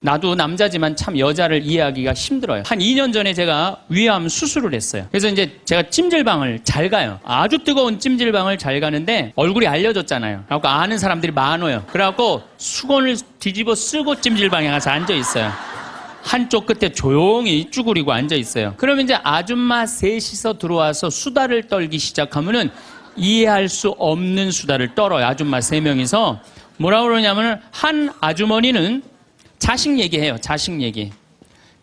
나도 남자지만 참 여자를 이해하기가 힘들어요. 한 2년 전에 제가 위암 수술을 했어요. 그래서 이제 제가 찜질방을 잘 가요. 아주 뜨거운 찜질방을 잘 가는데 얼굴이 알려졌잖아요. 그래갖고 아는 사람들이 많아요. 그래갖고 수건을 뒤집어 쓰고 찜질방에 가서 앉아 있어요. 한쪽 끝에 조용히 쭈그리고 앉아 있어요. 그러면 이제 아줌마 셋이서 들어와서 수다를 떨기 시작하면은 이해할 수 없는 수다를 떨어요. 아줌마 3명이서. 뭐라고 그러냐면은 한 아주머니는 자식 얘기해요. 자식 얘기.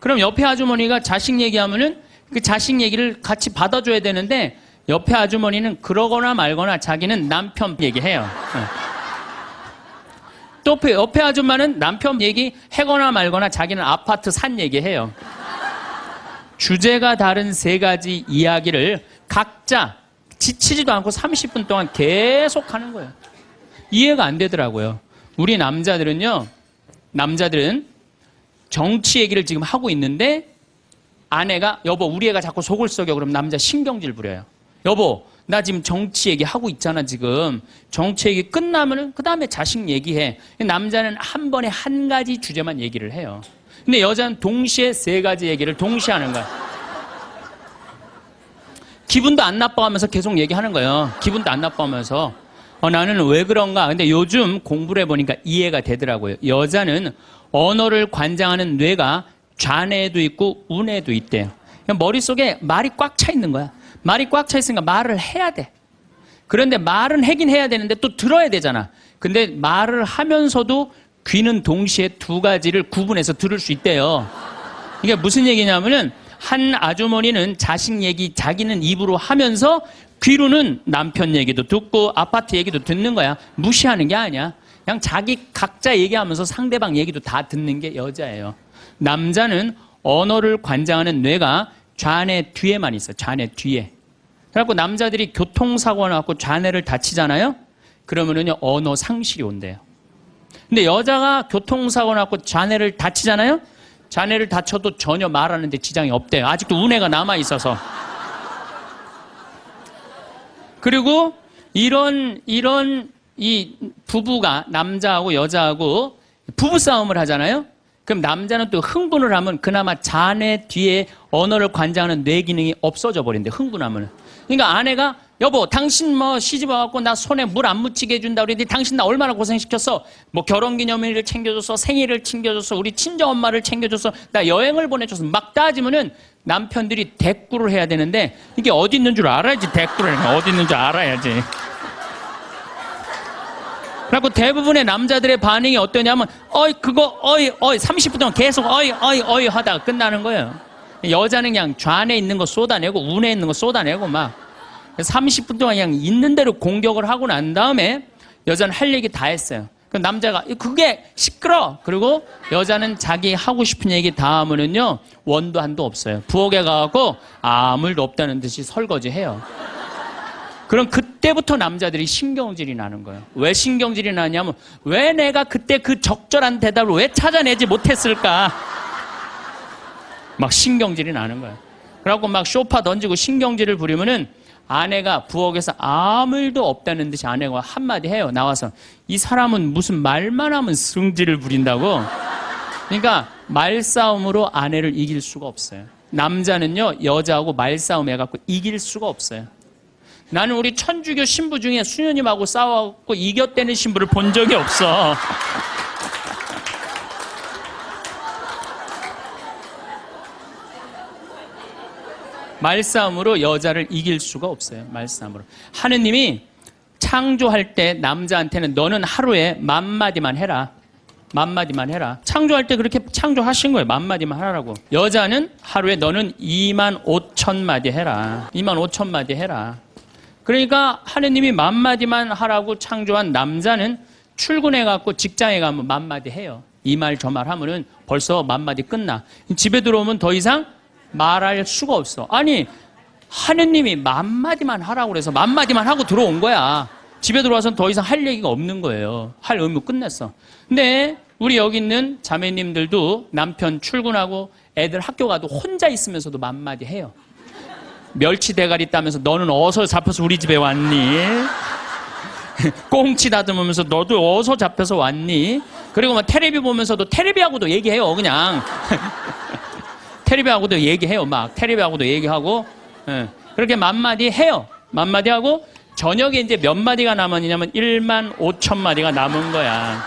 그럼 옆에 아주머니가 자식 얘기하면은 그 자식 얘기를 같이 받아줘야 되는데 옆에 아주머니는 그러거나 말거나 자기는 남편 얘기해요. 또 옆에 아줌마는 남편 얘기 해거나 말거나 자기는 아파트 산 얘기해요. 주제가 다른 3가지 이야기를 각자 지치지도 않고 30분 동안 계속 하는 거예요. 이해가 안 되더라고요. 우리 남자들은 정치 얘기를 지금 하고 있는데 아내가 여보 우리 애가 자꾸 속을 썩여 그러면 남자 신경질 부려요. 여보 나 지금 정치 얘기 하고 있잖아 지금. 정치 얘기 끝나면은 그 다음에 자식 얘기해. 남자는 한 번에 한 가지 주제만 얘기를 해요. 근데 여자는 동시에 3가지 얘기를 동시에 하는 거야. 기분도 안 나빠하면서 계속 얘기하는 거예요. 기분도 안 나빠하면서 나는 왜 그런가. 근데 요즘 공부를 해보니까 이해가 되더라고요. 여자는 언어를 관장하는 뇌가 좌뇌에도 있고 우뇌에도 있대요. 머릿속에 말이 꽉 차 있는 거야. 말이 꽉 차 있으니까 말을 해야 돼. 그런데 말은 하긴 해야 되는데 또 들어야 되잖아. 근데 말을 하면서도 귀는 동시에 2가지를 구분해서 들을 수 있대요. 이게 무슨 얘기냐면은 한 아주머니는 자식 얘기 자기는 입으로 하면서 귀로는 남편 얘기도 듣고 아파트 얘기도 듣는 거야. 무시하는 게 아니야. 그냥 자기 각자 얘기하면서 상대방 얘기도 다 듣는 게 여자예요. 남자는 언어를 관장하는 뇌가 좌뇌 뒤에만 있어요. 좌뇌 뒤에. 그래갖고 남자들이 교통사고 나갖고 좌뇌를 다치잖아요. 그러면은요 언어 상실이 온대요. 근데 여자가 교통사고 나갖고 좌뇌를 다치잖아요. 좌뇌를 다쳐도 전혀 말하는데 지장이 없대요. 아직도 우뇌가 남아 있어서. 그리고 이런 이 부부가 남자하고 여자하고 부부싸움을 하잖아요. 그럼 남자는 또 흥분을 하면 그나마 자뇌 뒤에 언어를 관장하는 뇌 기능이 없어져 버린대. 흥분하면. 그러니까 아내가 여보 당신 뭐 시집 와갖고 나 손에 물 안 묻히게 해준다 그랬는데 당신 나 얼마나 고생시켰어. 뭐 결혼기념일을 챙겨줬어. 생일을 챙겨줬어. 우리 친정엄마를 챙겨줬어. 나 여행을 보내줬어. 막 따지면은 남편들이 대꾸를 해야 되는데 이게 어디 있는 줄 알아야지. 대꾸를 해야 어디 있는 줄 알아야지. 그리고 대부분의 남자들의 반응이 어떠냐면 그거 30분 동안 계속 어이 하다가 끝나는 거예요. 여자는 그냥 좌뇌에 있는 거 쏟아내고 우뇌에 있는 거 쏟아내고 막 30분 동안 그냥 있는 대로 공격을 하고 난 다음에 여자는 할 얘기 다 했어요. 그 남자가 그게 시끄러. 그리고 여자는 자기 하고 싶은 얘기 다 하면은요 원도 한도 없어요. 부엌에 가고 아무 일도 없다는 듯이 설거지해요. 그럼 그때부터 남자들이 신경질이 나는 거예요. 왜 신경질이 나냐면 왜 내가 그때 그 적절한 대답을 왜 찾아내지 못했을까? 막 신경질이 나는 거예요. 그래갖고 막 쇼파 던지고 신경질을 부리면은 아내가 부엌에서 아무 일도 없다는 듯이 아내가 한마디 해요. 나와서 이 사람은 무슨 말만 하면 승질을 부린다고. 그러니까 말싸움으로 아내를 이길 수가 없어요. 남자는요 여자하고 말싸움 해갖고 이길 수가 없어요. 나는 우리 천주교 신부 중에 수녀님하고 싸워갖고 이겼다는 신부를 본 적이 없어. 말싸움으로 여자를 이길 수가 없어요. 말싸움으로. 하느님이 창조할 때 남자한테는 너는 하루에 10,000마디만 해라. 10,000마디만 해라. 창조할 때 그렇게 창조하신 거예요. 10,000마디만 하라고. 여자는 하루에 너는 25,000마디 해라. 25,000마디 해라. 그러니까 하느님이 10,000마디만 하라고 창조한 남자는 출근해갖고 직장에 가면 10,000마디 해요. 이 말 저 말 하면은 벌써 10,000마디 끝나. 집에 들어오면 더 이상 말할 수가 없어. 아니 하느님이 10,000마디만 하라고 그래서 10,000마디만 하고 들어온 거야. 집에 들어와서는 더 이상 할 얘기가 없는 거예요. 할 의무 끝냈어. 근데 우리 여기 있는 자매님들도 남편 출근하고 애들 학교 가도 혼자 있으면서도 10,000마디 해요. 멸치 대가리 따면서 너는 어서 잡혀서 우리 집에 왔니? 꽁치 다듬으면서 너도 어디서 잡혀서 왔니? 그리고 막 테레비 보면서도 테레비하고도 얘기해요, 그냥. 테레비하고도 얘기해요, 막. 테레비하고도 얘기하고. 예. 그렇게 만마디 해요. 만마디 하고, 저녁에 이제 몇 마디가 남았냐면 1만 5천 마디가 남은 거야.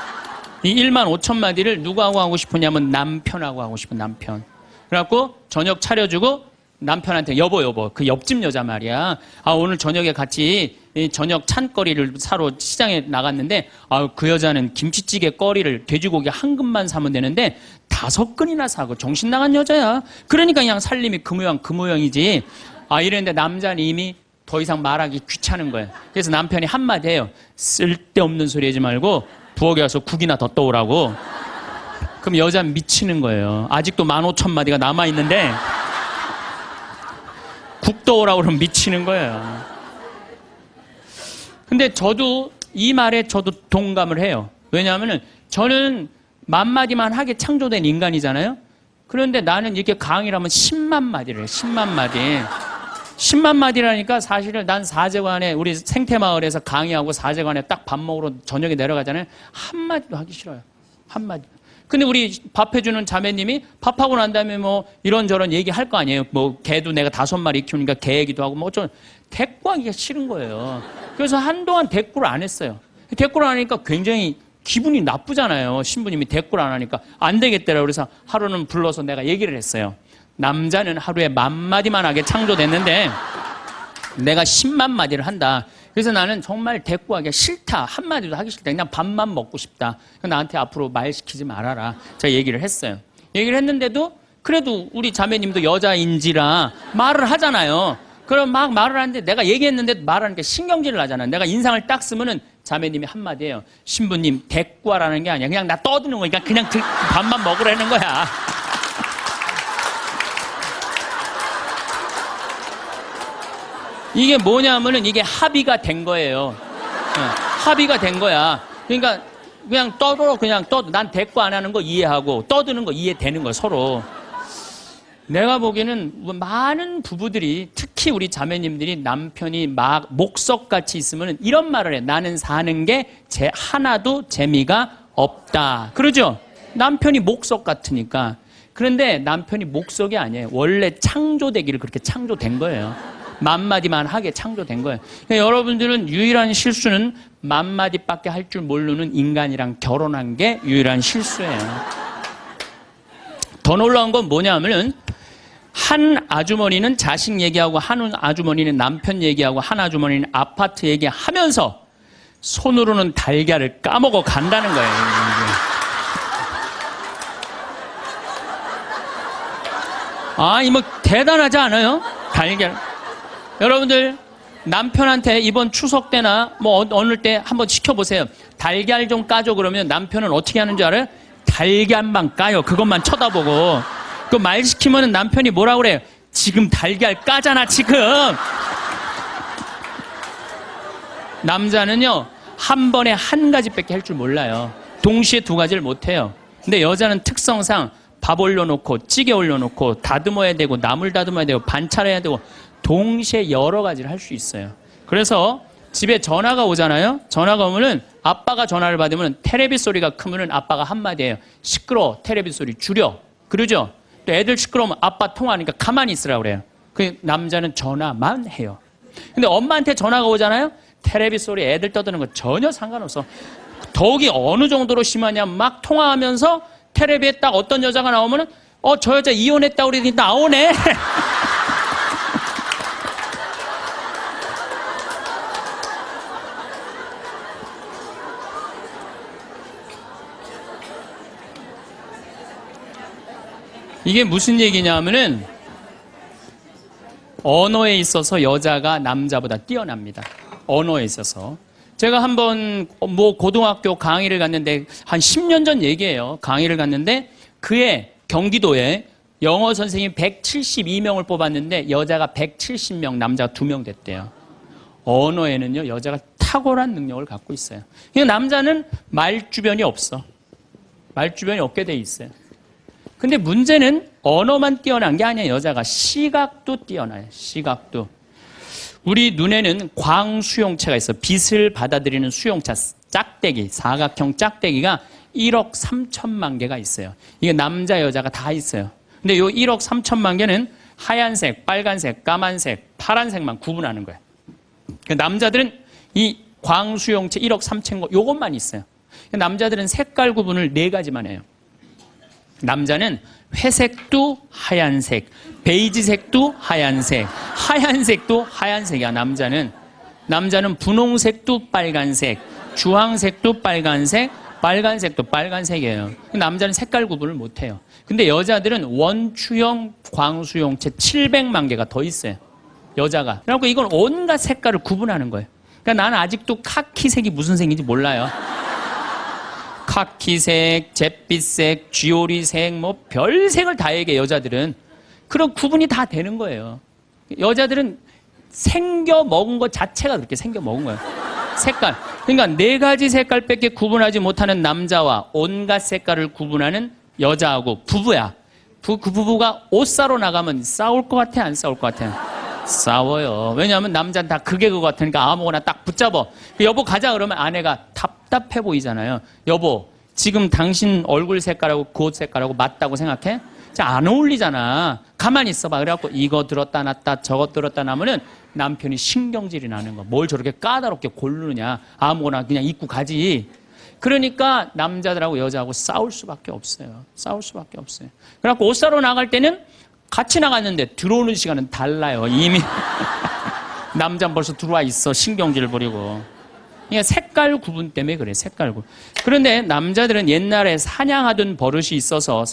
이 1만 5천 마디를 누구하고 하고 싶으냐면 남편하고 하고 싶은 남편. 그래갖고 저녁 차려주고 남편한테 여보 그 옆집 여자 말이야. 아 오늘 저녁에 같이 저녁 찬거리를 사러 시장에 나갔는데 그 여자는 김치찌개 거리를 돼지고기 한 근만 사면 되는데 5근이나 사고 정신 나간 여자야. 그러니까 그냥 살림이 그 모양이지. 이랬는데 남자는 이미 더 이상 말하기 귀찮은 거예요. 그래서 남편이 한마디 해요. 쓸데없는 소리 하지 말고 부엌에 가서 국이나 더 떠오라고. 그럼 여자는 미치는 거예요. 아직도 15,000마디가 남아있는데 국 떠오라고 그러면 미치는 거예요. 근데 저도 이 말에 저도 동감을 해요. 왜냐하면 저는 만마디만 하게 창조된 인간이잖아요. 그런데 나는 이렇게 강의를 하면 10만 마디를 해요. 10만 마디. 10만 마디라니까 사실은 난 사제관에 우리 생태마을에서 강의하고 사제관에 딱 밥 먹으러 저녁에 내려가잖아요. 한마디도 하기 싫어요. 한마디. 근데 우리 밥 해주는 자매님이 밥하고 난 다음에 뭐 이런저런 얘기할 거 아니에요. 뭐 개도 내가 5마리 키우니까 개 얘기도 하고 뭐 어쩌면 대꾸하기가 싫은 거예요. 그래서 한동안 대꾸를 안 했어요. 대꾸를 안 하니까 굉장히 기분이 나쁘잖아요. 신부님이 대꾸를 안 하니까 안 되겠더라고요. 그래서 하루는 불러서 내가 얘기를 했어요. 남자는 하루에 10,000마디만 하게 창조됐는데 내가 10만 마디를 한다. 그래서 나는 정말 대꾸하기가 싫다. 한마디도 하기 싫다. 그냥 밥만 먹고 싶다. 나한테 앞으로 말 시키지 말아라. 제가 얘기를 했어요. 얘기를 했는데도 그래도 우리 자매님도 여자인지라 말을 하잖아요. 그럼 막 말을 하는데 내가 얘기했는데 말하니까 신경질을 하잖아요. 내가 인상을 딱 쓰면은 자매님이 한마디예요. 신부님 대꾸하라는 게 아니야. 그냥 나 떠드는 거니까 그냥 밥만 먹으라는 거야. 이게 뭐냐면은 이게 합의가 된 거예요. 합의가 된 거야. 그러니까 그냥 떠들어 그냥 난 대꾸 안 하는 거 이해하고 떠드는 거 이해되는 거야 서로. 내가 보기에는 많은 부부들이 특히 우리 자매님들이 남편이 막 목석같이 있으면 이런 말을 해. 나는 사는 게 하나도 재미가 없다. 그러죠? 남편이 목석 같으니까. 그런데 남편이 목석이 아니에요. 원래 창조되기를 그렇게 창조된 거예요. 만마디만 하게 창조된 거예요. 그러니까 여러분들은 유일한 실수는 만마디밖에 할 줄 모르는 인간이랑 결혼한 게 유일한 실수예요. 더 놀라운 건 뭐냐 하면은 한 아주머니는 자식 얘기하고 한 아주머니는 남편 얘기하고 한 아주머니는 아파트 얘기하면서 손으로는 달걀을 까먹어 간다는 거예요. 뭐 대단하지 않아요? 달걀. 여러분들 남편한테 이번 추석 때나 뭐 어느 때 한번 시켜보세요. 달걀 좀 까줘 그러면 남편은 어떻게 하는 줄 알아요? 달걀만 까요. 그것만 쳐다보고. 그 말 시키면 남편이 뭐라 그래요? 지금 달걀 까잖아 지금. 남자는요 한 번에 한 가지밖에 할 줄 몰라요. 동시에 2가지를 못해요. 근데 여자는 특성상 밥 올려놓고 찌개 올려놓고 다듬어야 되고 나물 다듬어야 되고 반찬해야 되고 동시에 여러 가지를 할 수 있어요. 그래서 집에 전화가 오잖아요. 전화가 오면은 아빠가 전화를 받으면 테레비 소리가 크면은 아빠가 한마디 해요. 시끄러워. 테레비 소리 줄여. 그러죠? 또 애들 시끄러우면 아빠 통화하니까 가만히 있으라고 그래요. 그 남자는 전화만 해요. 근데 엄마한테 전화가 오잖아요. 테레비 소리 애들 떠드는 거 전혀 상관없어. 더욱이 어느 정도로 심하냐면 막 통화하면서 테레비에 딱 어떤 여자가 나오면은 저 여자 이혼했다고 그러더니 나오네. 이게 무슨 얘기냐면은 언어에 있어서 여자가 남자보다 뛰어납니다. 언어에 있어서. 제가 한번 뭐 고등학교 강의를 갔는데 한 10년 전 얘기예요. 강의를 갔는데 그해 경기도에 영어 선생님 172명을 뽑았는데 여자가 170명, 남자가 2명 됐대요. 언어에는요 여자가 탁월한 능력을 갖고 있어요. 그러니까 남자는 말주변이 없어. 말주변이 없게 돼 있어요. 근데 문제는 언어만 뛰어난 게 아니에요. 여자가 시각도 뛰어나요. 시각도. 우리 눈에는 광수용체가 있어. 빛을 받아들이는 수용차, 짝대기, 사각형 짝대기가 1억 3천만 개가 있어요. 이게 남자, 여자가 다 있어요. 근데 요 1억 3천만 개는 하얀색, 빨간색, 까만색, 파란색만 구분하는 거예요. 남자들은 이 광수용체 1억 3천 거 요것만 있어요. 남자들은 색깔 구분을 4가지만 해요. 남자는 회색도 하얀색, 베이지색도 하얀색, 하얀색도 하얀색이야. 남자는 분홍색도 빨간색, 주황색도 빨간색, 빨간색도 빨간색이에요. 남자는 색깔 구분을 못해요. 근데 여자들은 원추형 광수용체 700만 개가 더 있어요. 여자가. 그래갖고 이건 온갖 색깔을 구분하는 거예요. 그러니까 나는 아직도 카키색이 무슨 색인지 몰라요. 카키색, 잿빛색, 쥐오리색, 뭐 별색을 다 얘기해. 여자들은 그런 구분이 다 되는 거예요. 여자들은 생겨 먹은 것 자체가 그렇게 생겨 먹은 거예요. 색깔. 그러니까 4가지 색깔밖에 구분하지 못하는 남자와 온갖 색깔을 구분하는 여자하고 부부야. 그 부부가 옷 사러 나가면 싸울 것 같아, 안 싸울 것 같아? 싸워요. 왜냐하면 남자는 다 그게 그거 같으니까 아무거나 딱 붙잡아. 여보 가자 그러면 아내가 답답해 보이잖아요. 여보, 지금 당신 얼굴 색깔하고 그 옷 색깔하고 맞다고 생각해? 자, 안 어울리잖아. 가만히 있어봐. 그래갖고 이거 들었다 놨다 저거 들었다 놔면은 남편이 신경질이 나는 거. 뭘 저렇게 까다롭게 고르느냐. 아무거나 그냥 입고 가지. 그러니까 남자들하고 여자하고 싸울 수밖에 없어요. 싸울 수밖에 없어요. 그래갖고 옷 사러 나갈 때는 같이 나갔는데 들어오는 시간은 달라요. 이미 남자는 벌써 들어와 있어. 신경질 부리고. 그러니까 색깔 구분 때문에 그래. 색깔 구분. 그런데 남자들은 옛날에 사냥하던 버릇이 있어서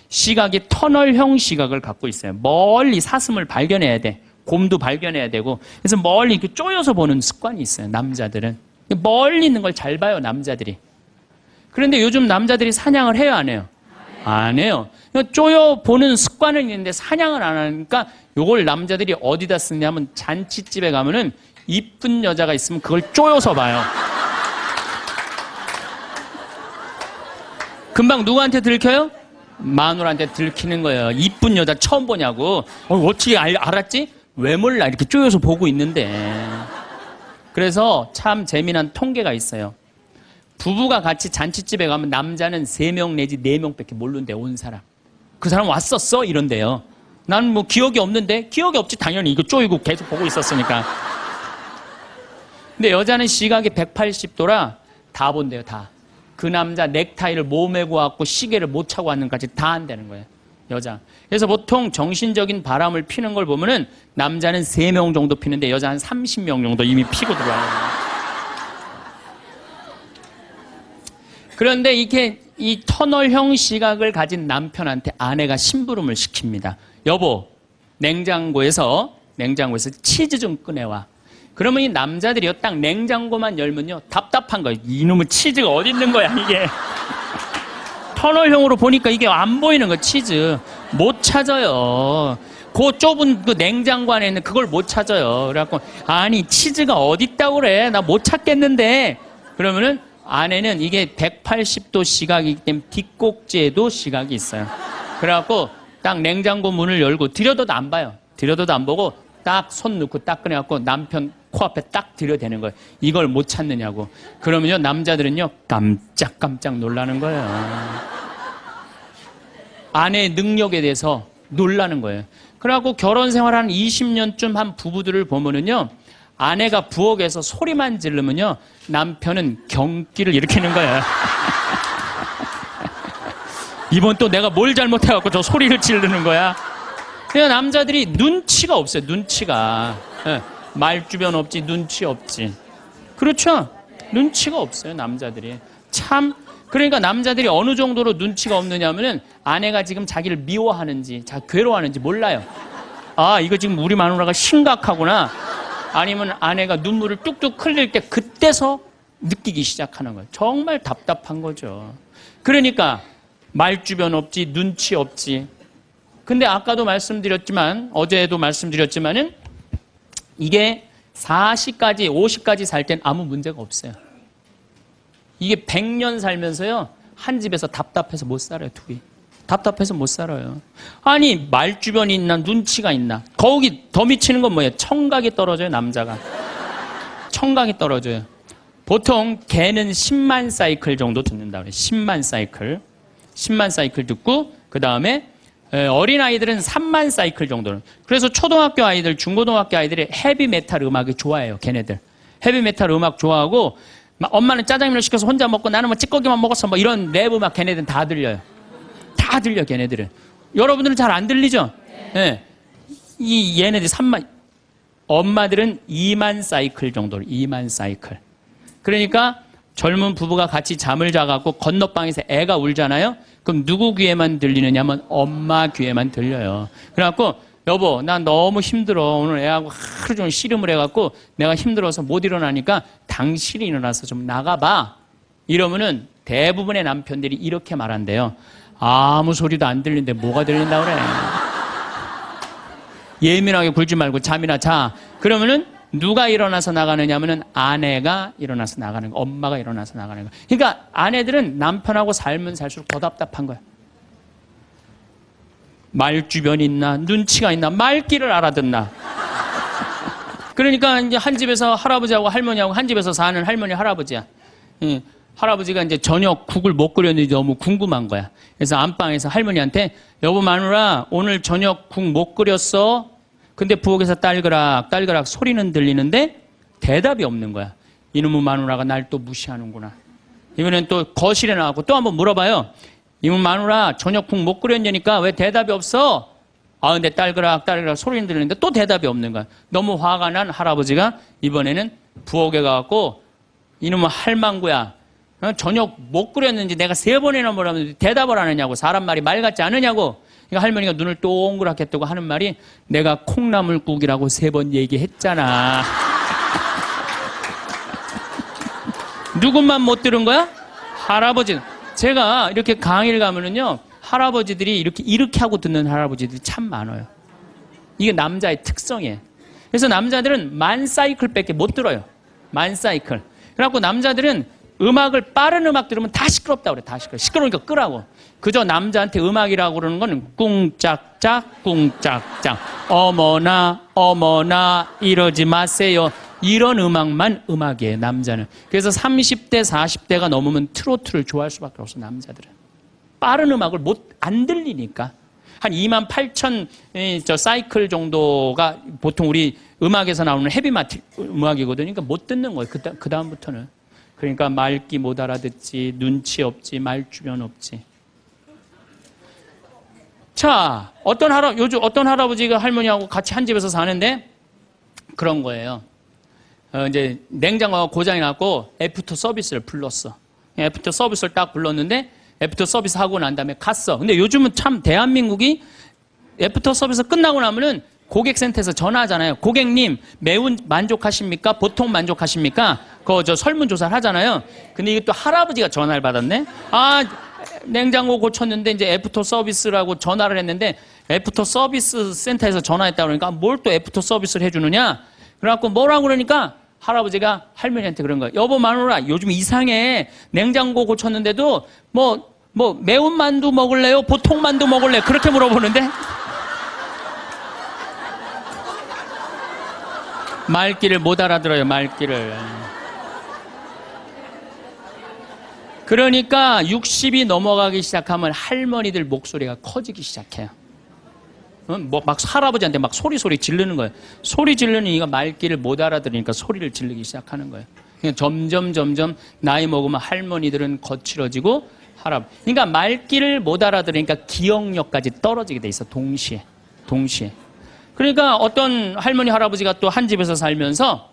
시각이 터널형 시각을 갖고 있어요. 멀리 사슴을 발견해야 돼. 곰도 발견해야 되고. 그래서 멀리 이렇게 쪼여서 보는 습관이 있어요. 남자들은. 멀리 있는 걸 잘 봐요. 남자들이. 그런데 요즘 남자들이 사냥을 해요, 안 해요? 안 해요. 쪼여 보는 습관은 있는데 사냥을 안 하니까 요걸 남자들이 어디다 쓰냐면 잔치집에 가면은 이쁜 여자가 있으면 그걸 쪼여서 봐요. 금방 누구한테 들켜요? 마누라한테 들키는 거예요. 이쁜 여자 처음 보냐고. 어떻게 알았지? 왜 몰라? 이렇게 쪼여서 보고 있는데. 그래서 참 재미난 통계가 있어요. 부부가 같이 잔치집에 가면 남자는 3명 내지 4명밖에 모르는데 온 사람. 그 사람 왔었어? 이런데요. 난 뭐 기억이 없는데? 기억이 없지. 당연히 이거 쪼이고 계속 보고 있었으니까. 근데 여자는 시각이 180도라 다 본대요, 다. 그 남자 넥타이를 몸에 고왔고 시계를 못 차고 왔는까지 다 한다는 거예요, 여자. 그래서 보통 정신적인 바람을 피는 걸 보면은 남자는 3명 정도 피는데 여자 한 30명 정도 이미 피고 들어와요. 그런데 이렇게 이 터널형 시각을 가진 남편한테 아내가 심부름을 시킵니다. 여보, 냉장고에서 치즈 좀 꺼내와. 그러면 이 남자들이요, 딱 냉장고만 열면요, 답답한 거예요. 이놈의 치즈가 어디 있는 거야, 이게. 터널형으로 보니까 이게 안 보이는 거예요, 치즈. 못 찾아요. 그 좁은 그 냉장고 안에 있는 그걸 못 찾아요. 그래갖고, 아니, 치즈가 어디 있다고 그래. 나 못 찾겠는데. 그러면은 아내는 이게 180도 시각이기 때문에 뒷꼭지에도 시각이 있어요. 그래갖고 딱 냉장고 문을 열고 들여다도 안 봐요. 들여다도 안 보고 딱 손 넣고 딱 꺼내갖고 남편 코앞에 딱 들여대는 거예요. 이걸 못 찾느냐고. 그러면요, 남자들은요, 깜짝깜짝 놀라는 거예요. 아내의 능력에 대해서 놀라는 거예요. 그래갖고 결혼 생활 한 20년쯤 한 부부들을 보면은요, 아내가 부엌에서 소리만 지르면요, 남편은 경기를 일으키는 거예요. 이번 또 내가 뭘 잘못해갖고 저 소리를 지르는 거야. 그냥 남자들이 눈치가 없어요, 눈치가. 말주변 없지, 눈치 없지. 그렇죠? 눈치가 없어요, 남자들이. 참, 그러니까 남자들이 어느 정도로 눈치가 없느냐면은 아내가 지금 자기를 미워하는지, 괴로워하는지 몰라요. 아, 이거 지금 우리 마누라가 심각하구나. 아니면 아내가 눈물을 뚝뚝 흘릴 때 그때서 느끼기 시작하는 거예요. 정말 답답한 거죠. 그러니까 말주변 없지, 눈치 없지. 근데 아까도 말씀드렸지만, 어제도 말씀드렸지만은 이게 40까지, 50까지 살 땐 아무 문제가 없어요. 이게 100년 살면서요, 한 집에서 답답해서 못 살아요, 둘이. 답답해서 못 살아요. 아니 말 주변이 있나 눈치가 있나. 거기 더 미치는 건 뭐예요? 청각이 떨어져요. 남자가. 청각이 떨어져요. 보통 개는 10만 사이클 정도 듣는다 그래요. 10만 사이클. 10만 사이클 듣고 그 다음에 어린아이들은 3만 사이클 정도는. 그래서 초등학교 아이들, 중고등학교 아이들이 헤비메탈 음악이 좋아해요. 걔네들. 헤비메탈 음악 좋아하고 엄마는 짜장면을 시켜서 혼자 먹고 나는 뭐 찌꺼기만 먹었어. 뭐 이런 랩 음악 걔네들은 다 들려요. 다 들려 걔네들은. 여러분들은 잘 안 들리죠? 네. 이 얘네들 3만, 엄마들은 2만 사이클 정도. 2만 사이클. 그러니까 젊은 부부가 같이 잠을 자갖고 건너방에서 애가 울잖아요. 그럼 누구 귀에만 들리느냐면 엄마 귀에만 들려요. 그래갖고 여보 나 너무 힘들어. 오늘 애하고 하루 종일 씨름을 해갖고 내가 힘들어서 못 일어나니까 당신이 일어나서 좀 나가봐. 이러면은 대부분의 남편들이 이렇게 말한대요. 아무 소리도 안 들리는데 뭐가 들린다 그래. 예민하게 굴지 말고 잠이나 자. 그러면은 누가 일어나서 나가느냐면은 아내가 일어나서 나가는 거, 엄마가 일어나서 나가는 거. 그러니까 아내들은 남편하고 살면 살수록 더 답답한 거야. 말 주변이 있나, 눈치가 있나, 말귀를 알아듣나. 그러니까 이제 한 집에서 할아버지하고 할머니하고 한 집에서 사는 할머니 할아버지야. 할아버지가 이제 저녁 국을 못 끓였는지 너무 궁금한 거야. 그래서 안방에서 할머니한테 여보 마누라 오늘 저녁 국 못 끓였어? 근데 부엌에서 딸그락 딸그락 소리는 들리는데 대답이 없는 거야. 이놈의 마누라가 날 또 무시하는구나. 이번엔 또 거실에 나가고 또 한번 물어봐요. 이놈의 마누라 저녁 국 못 끓였냐니까 왜 대답이 없어? 아 근데 딸그락 딸그락 소리는 들리는데 또 대답이 없는 거야. 너무 화가 난 할아버지가 이번에는 부엌에 가갖고 이놈의 할망구야. 저녁 못 끓였는지 내가 3번이나 물었는데 대답을 안 하냐고. 사람 말이 말 같지 않으냐고. 그러니까 할머니가 눈을 동그랗게 뜨고 하는 말이 내가 콩나물국이라고 3번 얘기했잖아. 누구만 못 들은 거야? 할아버지. 제가 이렇게 강의를 가면은요 할아버지들이 이렇게 하고 듣는 할아버지들이 참 많아요. 이게 남자의 특성이에요. 그래서 남자들은 만 사이클밖에 못 들어요. 만 사이클. 그래갖고 남자들은 음악을 빠른 음악 들으면 다 시끄럽다고 그래. 다 시끄러우니까 끄라고. 그저 남자한테 음악이라고 그러는 건 꿍짝짝 꿍짝짝 어머나 어머나 이러지 마세요. 이런 음악만 음악이에요. 남자는. 그래서 30대 40대가 넘으면 트로트를 좋아할 수밖에 없어. 남자들은. 빠른 음악을 안 들리니까. 한 28,000 사이클 정도가 보통 우리 음악에서 나오는 헤비메탈 음악이거든요. 그러니까 못 듣는 거예요. 그 다음부터는. 그러니까 말귀 못 알아듣지, 눈치 없지, 말 주변 없지. 자, 요즘 어떤 할아버지가 할머니하고 같이 한 집에서 사는데 그런 거예요. 이제 냉장고가 고장이 났고 애프터 서비스를 불렀어. 애프터 서비스를 딱 불렀는데 애프터 서비스 하고 난 다음에 갔어. 근데 요즘은 참 대한민국이 애프터 서비스 끝나고 나면은 고객센터에서 전화하잖아요. 고객님, 매운 만족하십니까? 보통 만족하십니까? 그거 설문조사를 하잖아요. 근데 이게 또 할아버지가 전화를 받았네? 아, 냉장고 고쳤는데 이제 애프터 서비스라고 전화를 했는데 애프터 서비스 센터에서 전화했다고 그러니까 뭘 또 애프터 서비스를 해주느냐? 그래갖고 뭐라고 그러니까 할아버지가 할머니한테 그런 거예요. 여보 마누라, 요즘 이상해. 냉장고 고쳤는데도 매운 만두 먹을래요? 보통 만두 먹을래요? 그렇게 물어보는데 말귀를 못 알아들어요. 말귀를. 그러니까 60이 넘어가기 시작하면 할머니들 목소리가 커지기 시작해요. 막 할아버지한테 막 소리 지르는 거예요. 소리 지르는 이가 말귀를 못 알아들으니까 소리를 지르기 시작하는 거예요. 그러니까 점점 나이 먹으면 할머니들은 거칠어지고 그러니까 말귀를 못 알아들으니까 기억력까지 떨어지게 돼 있어. 동시에. 그러니까 어떤 할머니 할아버지가 또 한 집에서 살면서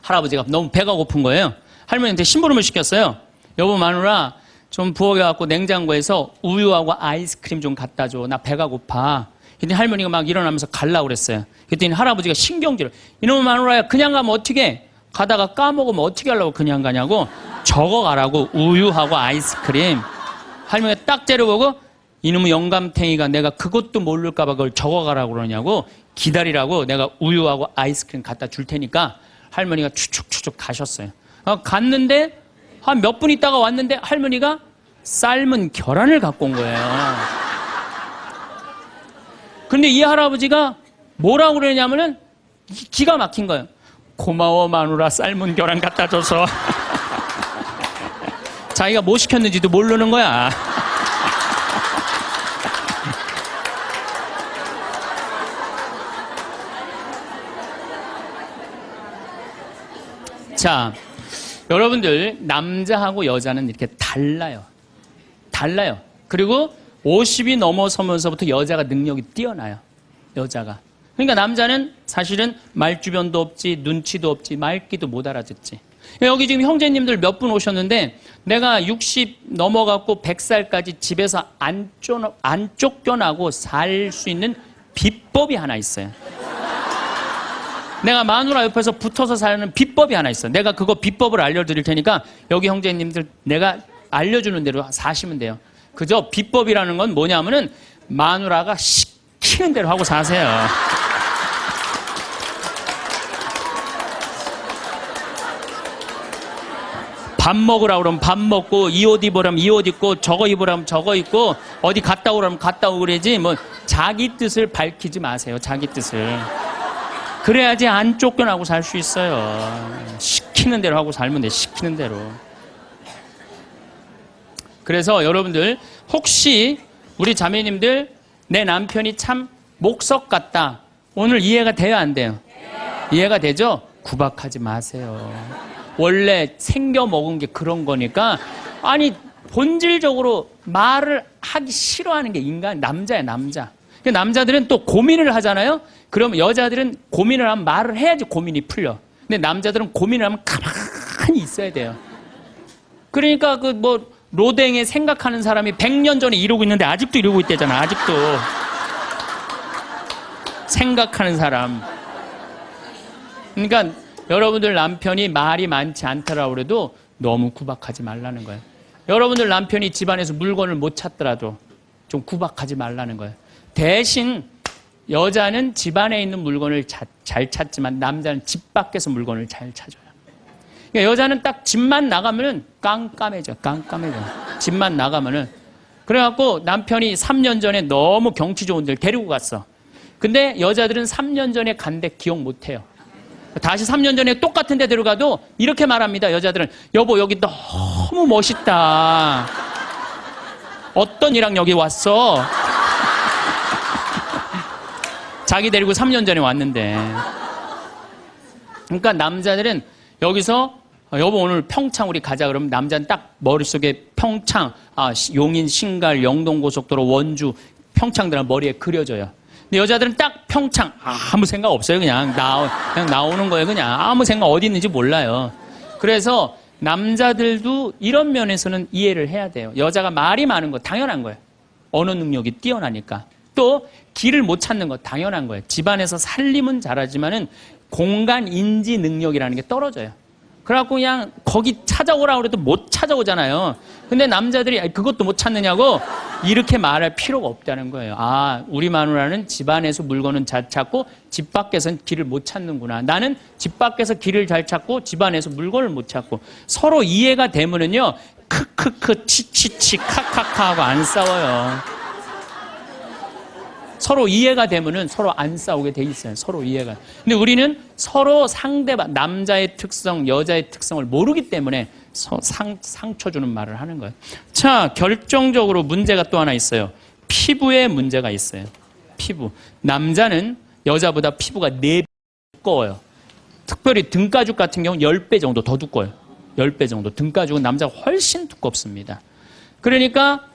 할아버지가 너무 배가 고픈 거예요. 할머니한테 심부름을 시켰어요. 여보 마누라 좀 부엌에 갖고 냉장고에서 우유하고 아이스크림 좀 갖다 줘. 나 배가 고파. 그랬더니 할머니가 막 일어나면서 가려고 그랬어요. 그랬더니 할아버지가 신경질을. 이놈의 마누라야 그냥 가면 어떻게 가다가 까먹으면 어떻게 하려고 그냥 가냐고. 적어가라고. 우유하고 아이스크림. 할머니가 딱 째려보고 이놈의 영감탱이가 내가 그것도 모를까봐 그걸 적어가라고 그러냐고. 기다리라고 내가 우유하고 아이스크림 갖다 줄 테니까 할머니가 추측 가셨어요. 갔는데 한 몇 분 있다가 왔는데 할머니가 삶은 계란을 갖고 온 거예요. 근데 이 할아버지가 뭐라고 그러냐면은 기가 막힌 거예요. 고마워 마누라, 삶은 계란 갖다 줘서. 자기가 뭐 시켰는지도 모르는 거야. 자, 여러분들 남자하고 여자는 이렇게 달라요. 달라요. 그리고 50이 넘어서면서부터 여자가 능력이 뛰어나요. 여자가. 그러니까 남자는 사실은 말주변도 없지, 눈치도 없지, 말귀도 못 알아듣지. 여기 지금 형제님들 몇 분 오셨는데 내가 60 넘어갖고 100살까지 집에서 안 쫓겨나고 살 수 있는 비법이 하나 있어요. 내가 마누라 옆에서 붙어서 사는 비법이 하나 있어. 내가 그거 비법을 알려드릴 테니까 여기 형제님들 내가 알려주는 대로 사시면 돼요. 그저 비법이라는 건 뭐냐면은 마누라가 시키는 대로 하고 사세요. 밥 먹으라 그러면 밥 먹고, 이 옷 입으라면 이 옷 입고, 저거 입으라면 저거 입고, 어디 갔다 오라면 갔다 오고 그러지 뭐 자기 뜻을 밝히지 마세요. 자기 뜻을. 그래야지 안 쫓겨나고 살 수 있어요. 시키는 대로 하고 살면 돼. 시키는 대로. 그래서 여러분들 혹시 우리 자매님들 내 남편이 참 목석 같다. 오늘 이해가 돼요? 안 돼요? 이해가 되죠? 구박하지 마세요. 원래 생겨 먹은 게 그런 거니까. 아니 본질적으로 말을 하기 싫어하는 게 인간, 남자야 남자. 남자들은 또 고민을 하잖아요. 그럼 여자들은 고민을 하면 말을 해야지 고민이 풀려. 근데 남자들은 고민을 하면 가만히 있어야 돼요. 그러니까 그 뭐 로댕에 생각하는 사람이 100년 전에 이러고 있는데 아직도 이러고 있대잖아. 아직도. 생각하는 사람. 그러니까 여러분들 남편이 말이 많지 않더라고 그래도 너무 구박하지 말라는 거예요. 여러분들 남편이 집안에서 물건을 못 찾더라도 좀 구박하지 말라는 거예요. 대신 여자는 집안에 있는 물건을 잘 찾지만 남자는 집 밖에서 물건을 잘 찾아요. 그러니까 여자는 딱 집만 나가면은 깜깜해져. 집만 나가면은. 그래갖고 남편이 3년 전에 너무 경치 좋은 데를 데리고 갔어. 근데 여자들은 3년 전에 간 데 기억 못 해요. 다시 3년 전에 똑같은 데 데려가도 이렇게 말합니다. 여자들은 여보 여기 너무 멋있다. 어떤 이랑 여기 왔어? 자기 데리고 3년 전에 왔는데. 그러니까 남자들은 여기서 여보 오늘 평창 우리 가자 그러면 남자는 딱 머릿속에 평창, 용인, 신갈, 영동고속도로, 원주, 평창들은 머리에 그려져요. 근데 여자들은 딱 평창 아무 생각 없어요. 그냥 나오는 거예요. 그냥 아무 생각 어디 있는지 몰라요. 그래서 남자들도 이런 면에서는 이해를 해야 돼요. 여자가 말이 많은 거 당연한 거예요. 언어 능력이 뛰어나니까. 또 길을 못 찾는 거 당연한 거예요. 집안에서 살림은 잘하지만은 공간 인지 능력이라는 게 떨어져요. 그래갖고 그냥 거기 찾아오라고 해도 못 찾아오잖아요. 근데 남자들이 그것도 못 찾느냐고 이렇게 말할 필요가 없다는 거예요. 아, 우리 마누라는 집안에서 물건은 잘 찾고 집 밖에서는 길을 못 찾는구나. 나는 집 밖에서 길을 잘 찾고 집안에서 물건을 못 찾고. 서로 이해가 되면은요 크크크 치치치 카카카 하고 안 싸워요. 서로 이해가 되면은 서로 안 싸우게 돼 있어요. 서로 이해가. 근데 우리는 서로 상대방, 남자의 특성, 여자의 특성을 모르기 때문에 상처 주는 말을 하는 거예요. 자, 결정적으로 문제가 또 하나 있어요. 피부에 문제가 있어요. 피부. 남자는 여자보다 피부가 4배 두꺼워요. 특별히 등가죽 같은 경우는 10배 정도 더 두꺼워요. 10배 정도. 등가죽은 남자가 훨씬 두껍습니다. 그러니까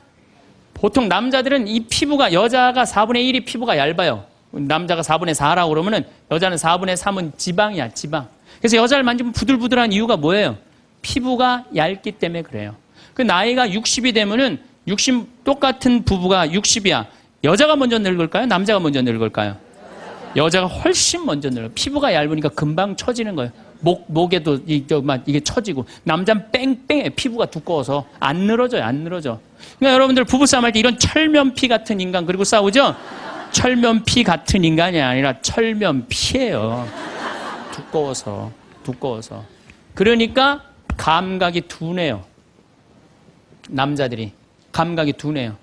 보통 남자들은 이 피부가, 여자가 4분의 1이 피부가 얇아요. 남자가 4분의 4라고 그러면은 여자는 4분의 3은 지방이야, 지방. 그래서 여자를 만지면 부들부들한 이유가 뭐예요? 피부가 얇기 때문에 그래요. 그 나이가 60이 되면은 60 똑같은 부부가 60이야. 여자가 먼저 늙을까요? 남자가 먼저 늙을까요? 여자가 훨씬 먼저 늙어요. 피부가 얇으니까 금방 처지는 거예요. 목에도 이게 처지고. 남자는 뺑뺑해. 피부가 두꺼워서 안 늘어져요. 안 늘어져. 그러니까 여러분들 부부싸움 할 때 이런 철면피 같은 인간 그리고 싸우죠? 철면피 같은 인간이 아니라 철면피예요. 두꺼워서. 그러니까 감각이 둔해요. 남자들이 감각이 둔해요.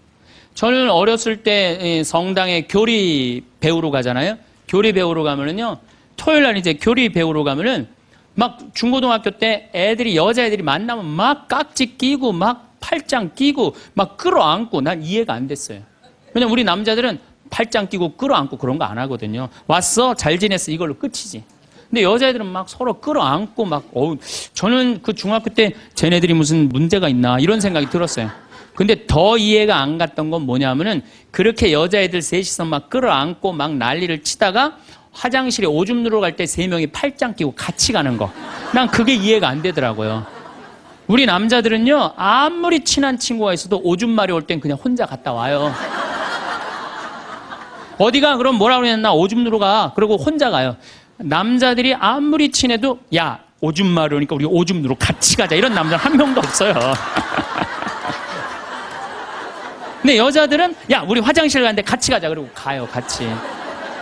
저는 어렸을 때 성당에 교리 배우러 가잖아요. 교리 배우러 가면은요, 토요일 날 이제 교리 배우러 가면은 막 중고등학교 때 애들이, 여자애들이 만나면 막 깍지 끼고 막 팔짱 끼고 막 끌어안고, 난 이해가 안 됐어요. 왜냐면 우리 남자들은 팔짱 끼고 끌어안고 그런 거 안 하거든요. 왔어? 잘 지냈어? 이걸로 끝이지. 근데 여자애들은 막 서로 끌어안고 막, 저는 그 중학교 때 쟤네들이 무슨 문제가 있나 이런 생각이 들었어요. 근데 더 이해가 안 갔던 건 뭐냐면은 그렇게 여자애들 셋이서 막 끌어안고 막 난리를 치다가 화장실에 오줌 누러 갈 때 세 명이 팔짱 끼고 같이 가는 거. 난 그게 이해가 안 되더라고요. 우리 남자들은요, 아무리 친한 친구가 있어도 오줌 마리 올 땐 그냥 혼자 갔다 와요. 어디가? 그럼 뭐라 그랬나? 오줌 누러 가. 그러고 혼자 가요. 남자들이 아무리 친해도 야, 오줌 마리 오니까 우리 오줌 누러 같이 가자. 이런 남자 한 명도 없어요. 근데 여자들은 야, 우리 화장실 가는데 같이 가자. 그러고 가요, 같이.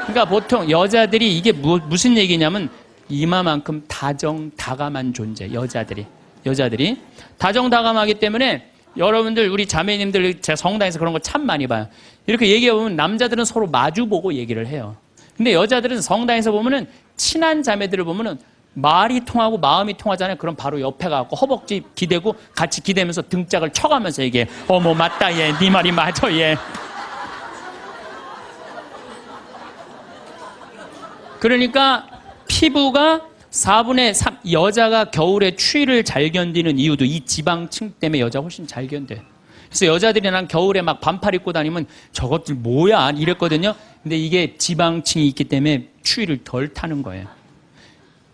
그러니까 보통 여자들이 이게 무슨 얘기냐면 이마만큼 다정다감한 존재. 여자들이 다정다감하기 때문에 여러분들, 우리 자매님들, 제가 성당에서 그런 거 참 많이 봐요. 이렇게 얘기해보면 남자들은 서로 마주보고 얘기를 해요. 근데 여자들은 성당에서 보면은 친한 자매들을 보면은 말이 통하고 마음이 통하잖아요. 그럼 바로 옆에 가고 허벅지 기대고 같이 기대면서 등짝을 쳐가면서 얘기해. 어머, 맞다, 얘. 네 말이 맞아, 얘. 그러니까 피부가 4분의 3, 여자가 겨울에 추위를 잘 견디는 이유도 이 지방층 때문에 여자가 훨씬 잘 견뎌요. 그래서 여자들이 난 겨울에 막 반팔 입고 다니면 저것들 뭐야? 이랬거든요. 근데 이게 지방층이 있기 때문에 추위를 덜 타는 거예요.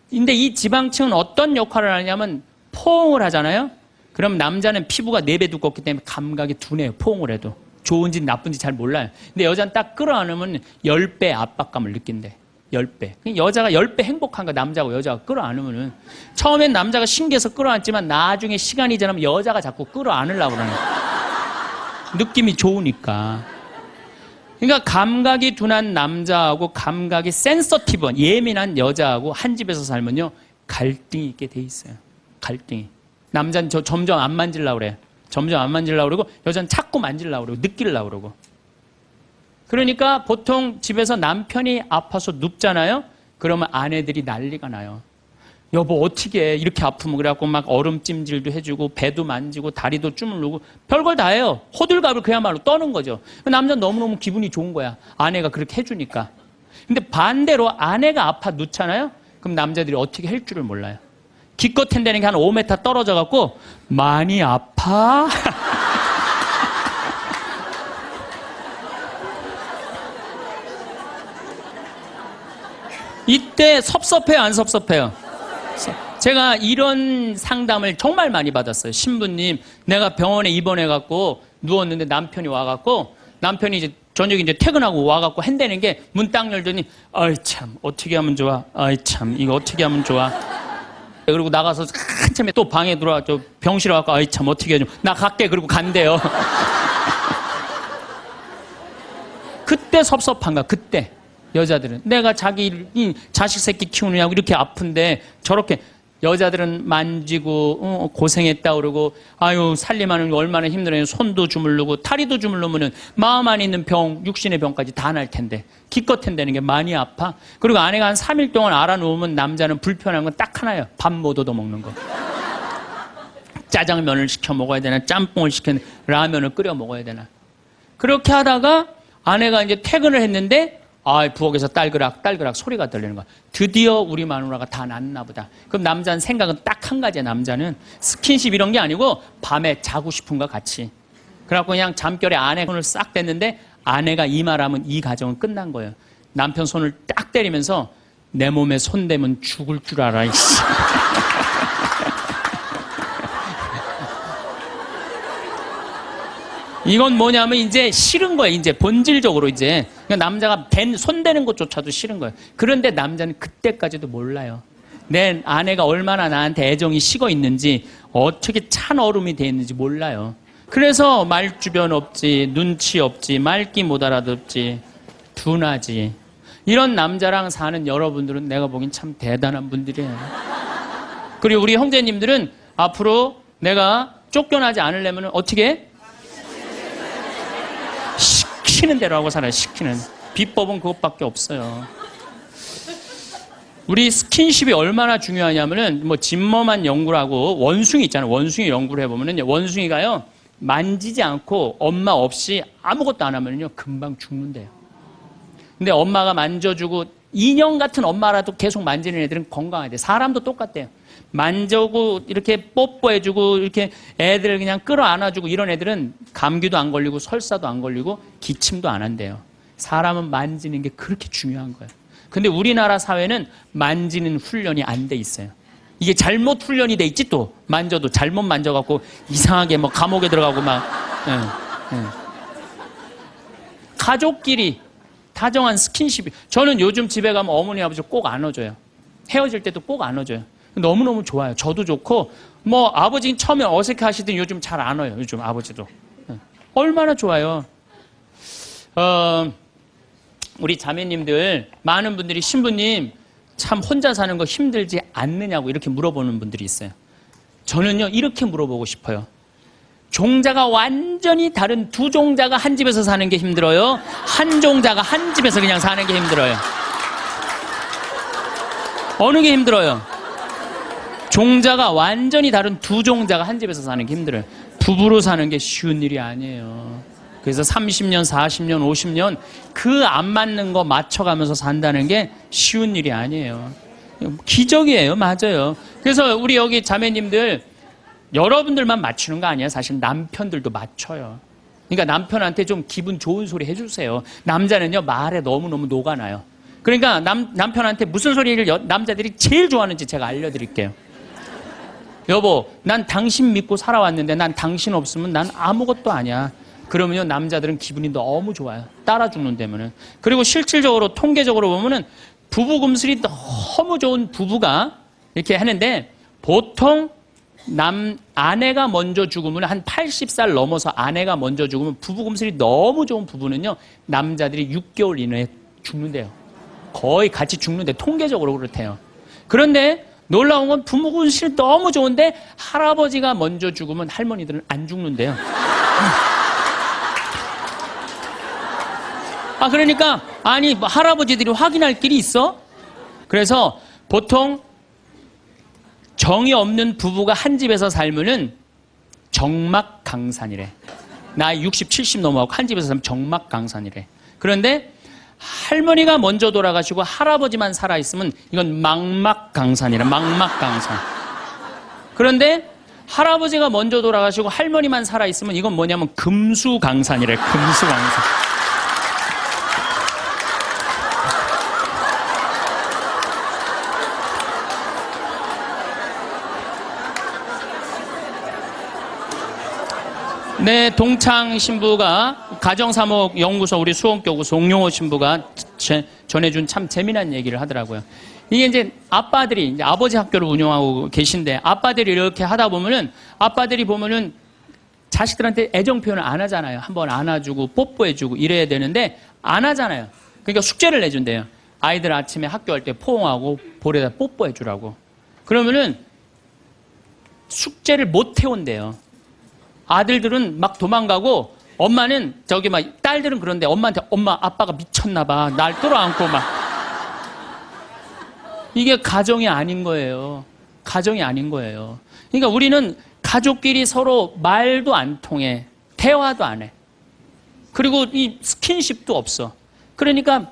근데 이 지방층은 어떤 역할을 하냐면 포옹을 하잖아요. 그럼 남자는 피부가 4배 두껍기 때문에 감각이 둔해요. 포옹을 해도. 좋은지 나쁜지 잘 몰라요. 근데 여자는 딱 끌어안으면 10배 압박감을 느낀대. 10배. 여자가 10배 행복한 거야. 남자하고 여자가 끌어안으면은. 처음엔 남자가 신기해서 끌어안지만 나중에 시간이 지나면 여자가 자꾸 끌어안으려고 그러는 거야. 느낌이 좋으니까. 그러니까 감각이 둔한 남자하고 감각이 센서티브한 예민한 여자하고 한 집에서 살면요, 갈등이 있게 돼 있어요. 갈등이. 남자는 점점 안 만지려고 그래요. 점점 안 만지려고 그러고 여자는 자꾸 만지려고 그러고 느끼려고 그러고. 그러니까 보통 집에서 남편이 아파서 눕잖아요. 그러면 아내들이 난리가 나요. 여보 어떻게 해? 이렇게 아프면. 그래갖고 막 얼음찜질도 해주고 배도 만지고 다리도 주물르고 별걸 다 해요. 호들갑을 그야말로 떠는 거죠. 남자는 너무너무 기분이 좋은 거야. 아내가 그렇게 해주니까. 근데 반대로 아내가 아파 눕잖아요. 그럼 남자들이 어떻게 할 줄을 몰라요. 기껏 한다는 게 한 5m 떨어져 갖고 많이 아파? 이때 섭섭해요, 안 섭섭해요? 제가 이런 상담을 정말 많이 받았어요. 신부님, 내가 병원에 입원해갖고 누웠는데 남편이 와갖고, 남편이 이제 저녁에 이제 퇴근하고 와갖고 한다는 게 문 딱 열더니, 아이 참, 어떻게 하면 좋아? 아이 참, 이거 어떻게 하면 좋아? 그리고 나가서 한참에 또 방에 들어와, 병실에 와갖고, 아이 참, 어떻게 하냐? 나 갈게. 그리고 간대요. 그때 섭섭한 거야, 그때. 여자들은 내가 자기 자식 새끼 키우느냐고 이렇게 아픈데 저렇게. 여자들은 만지고 고생했다 그러고 아유 살림하는 거 얼마나 힘들어요. 손도 주물르고 다리도 주물르면은 마음 안에 있는 병, 육신의 병까지 다 날 텐데 기껏 한다는 게 많이 아파. 그리고 아내가 한 3일 동안 알아놓으면 남자는 불편한 건 딱 하나예요. 밥 못 얻어 먹는 거. 짜장면을 시켜 먹어야 되나, 짬뽕을 시켜, 라면을 끓여 먹어야 되나. 그렇게 하다가 아내가 이제 퇴근을 했는데 부엌에서 딸그락 소리가 들리는 거야. 드디어 우리 마누라가 다 낫나 보다. 그럼 남자는 생각은 딱 한 가지야. 남자는 스킨십 이런 게 아니고 밤에 자고 싶은 거 같이. 그래갖고 그냥 잠결에 아내 손을 싹 댔는데 아내가 이 말하면 이 가정은 끝난 거예요. 남편 손을 딱 때리면서 내 몸에 손 대면 죽을 줄 알아. 이씨. 이건 뭐냐면 이제 싫은 거예요. 이제 본질적으로 이제. 그러니까 남자가 손 대는 것조차도 싫은 거예요. 그런데 남자는 그때까지도 몰라요. 내 아내가 얼마나 나한테 애정이 식어 있는지, 어떻게 찬 얼음이 돼 있는지 몰라요. 그래서 말주변 없지, 눈치 없지, 말귀 못 알아듣지, 둔하지. 이런 남자랑 사는 여러분들은 내가 보기엔 참 대단한 분들이에요. 그리고 우리 형제님들은 앞으로 내가 쫓겨나지 않으려면 어떻게 해? 시키는 대로 하고 살아요. 시키는. 비법은 그것밖에 없어요. 우리 스킨십이 얼마나 중요하냐면은 뭐 진머만 연구를 하고 원숭이 있잖아요. 원숭이 연구를 해보면은 원숭이가요 만지지 않고 엄마 없이 아무것도 안 하면요 금방 죽는데요. 근데 엄마가 만져주고 인형 같은 엄마라도 계속 만지는 애들은 건강해야 돼. 사람도 똑같대요. 만져고 이렇게 뽀뽀해주고 이렇게 애들을 그냥 끌어안아주고 이런 애들은 감기도 안 걸리고 설사도 안 걸리고 기침도 안 한대요. 사람은 만지는 게 그렇게 중요한 거예요. 근데 우리나라 사회는 만지는 훈련이 안 돼 있어요. 이게 잘못 훈련이 돼 있지 또 만져도 잘못 만져갖고 이상하게 뭐 감옥에 들어가고 막 가족끼리 다정한 스킨십이. 저는 요즘 집에 가면 어머니 아버지 꼭 안아줘요. 헤어질 때도 꼭 안아줘요. 너무너무 좋아요. 저도 좋고 뭐 아버지 처음에 어색해 하시더니 요즘 잘 안아요. 요즘 아버지도 얼마나 좋아요. 우리 자매님들 많은 분들이 신부님 참 혼자 사는 거 힘들지 않느냐고 이렇게 물어보는 분들이 있어요. 저는요 이렇게 물어보고 싶어요. 종자가 완전히 다른 두 종자가 한 집에서 사는 게 힘들어요? 한 종자가 한 집에서 그냥 사는 게 힘들어요? 어느 게 힘들어요? 종자가 완전히 다른 두 종자가 한 집에서 사는 게 힘들어요. 부부로 사는 게 쉬운 일이 아니에요. 그래서 30년, 40년, 50년 그 안 맞는 거 맞춰가면서 산다는 게 쉬운 일이 아니에요. 기적이에요. 맞아요. 그래서 우리 여기 자매님들 여러분들만 맞추는 거 아니에요. 사실 남편들도 맞춰요. 그러니까 남편한테 좀 기분 좋은 소리 해주세요. 남자는요 말에 너무너무 녹아나요. 그러니까 남편한테 무슨 소리를 남자들이 제일 좋아하는지 제가 알려드릴게요. 여보, 난 당신 믿고 살아왔는데 난 당신 없으면 난 아무것도 아니야. 그러면요 남자들은 기분이 너무 좋아요. 따라 죽는다면은. 그리고 실질적으로 통계적으로 보면은 부부 금슬이 너무 좋은 부부가 이렇게 하는데 보통 아내가 먼저 죽으면 한 80살 넘어서 아내가 먼저 죽으면 부부 금슬이 너무 좋은 부부는요 남자들이 6개월 이내에 죽는데요. 거의 같이 죽는데 통계적으로 그렇대요. 그런데 놀라운 건 부부 금슬이 너무 좋은데 할아버지가 먼저 죽으면 할머니들은 안 죽는데요. 그러니까 아니 할아버지들이 확인할 길이 있어? 그래서 보통 정이 없는 부부가 한 집에서 살면은 정막강산이래. 나이 60, 70 넘어가고 한 집에서 살면 정막강산이래. 그런데 할머니가 먼저 돌아가시고 할아버지만 살아있으면 이건 망막강산이래. 망막강산. 그런데 할아버지가 먼저 돌아가시고 할머니만 살아있으면 이건 뭐냐면 금수강산이래. 금수강산. 네, 동창 신부가 가정사목연구소 우리 수원교구 송용호 신부가 전해준 참 재미난 얘기를 하더라고요. 이게 이제 아빠들이 이제 아버지 학교를 운영하고 계신데 아빠들이 이렇게 하다 보면은 아빠들이 보면은 자식들한테 애정 표현을 안 하잖아요. 한번 안아주고 뽀뽀해주고 이래야 되는데 안 하잖아요. 그러니까 숙제를 내준대요. 아이들 아침에 학교 갈 때 포옹하고 볼에다 뽀뽀해주라고. 그러면은 숙제를 못 해온대요. 아들들은 막 도망가고 엄마는 저기 막 딸들은 그런데 엄마한테 엄마 아빠가 미쳤나 봐. 날 끌어안고 막. 이게 가정이 아닌 거예요. 가정이 아닌 거예요. 그러니까 우리는 가족끼리 서로 말도 안 통해. 대화도 안 해. 그리고 이 스킨십도 없어. 그러니까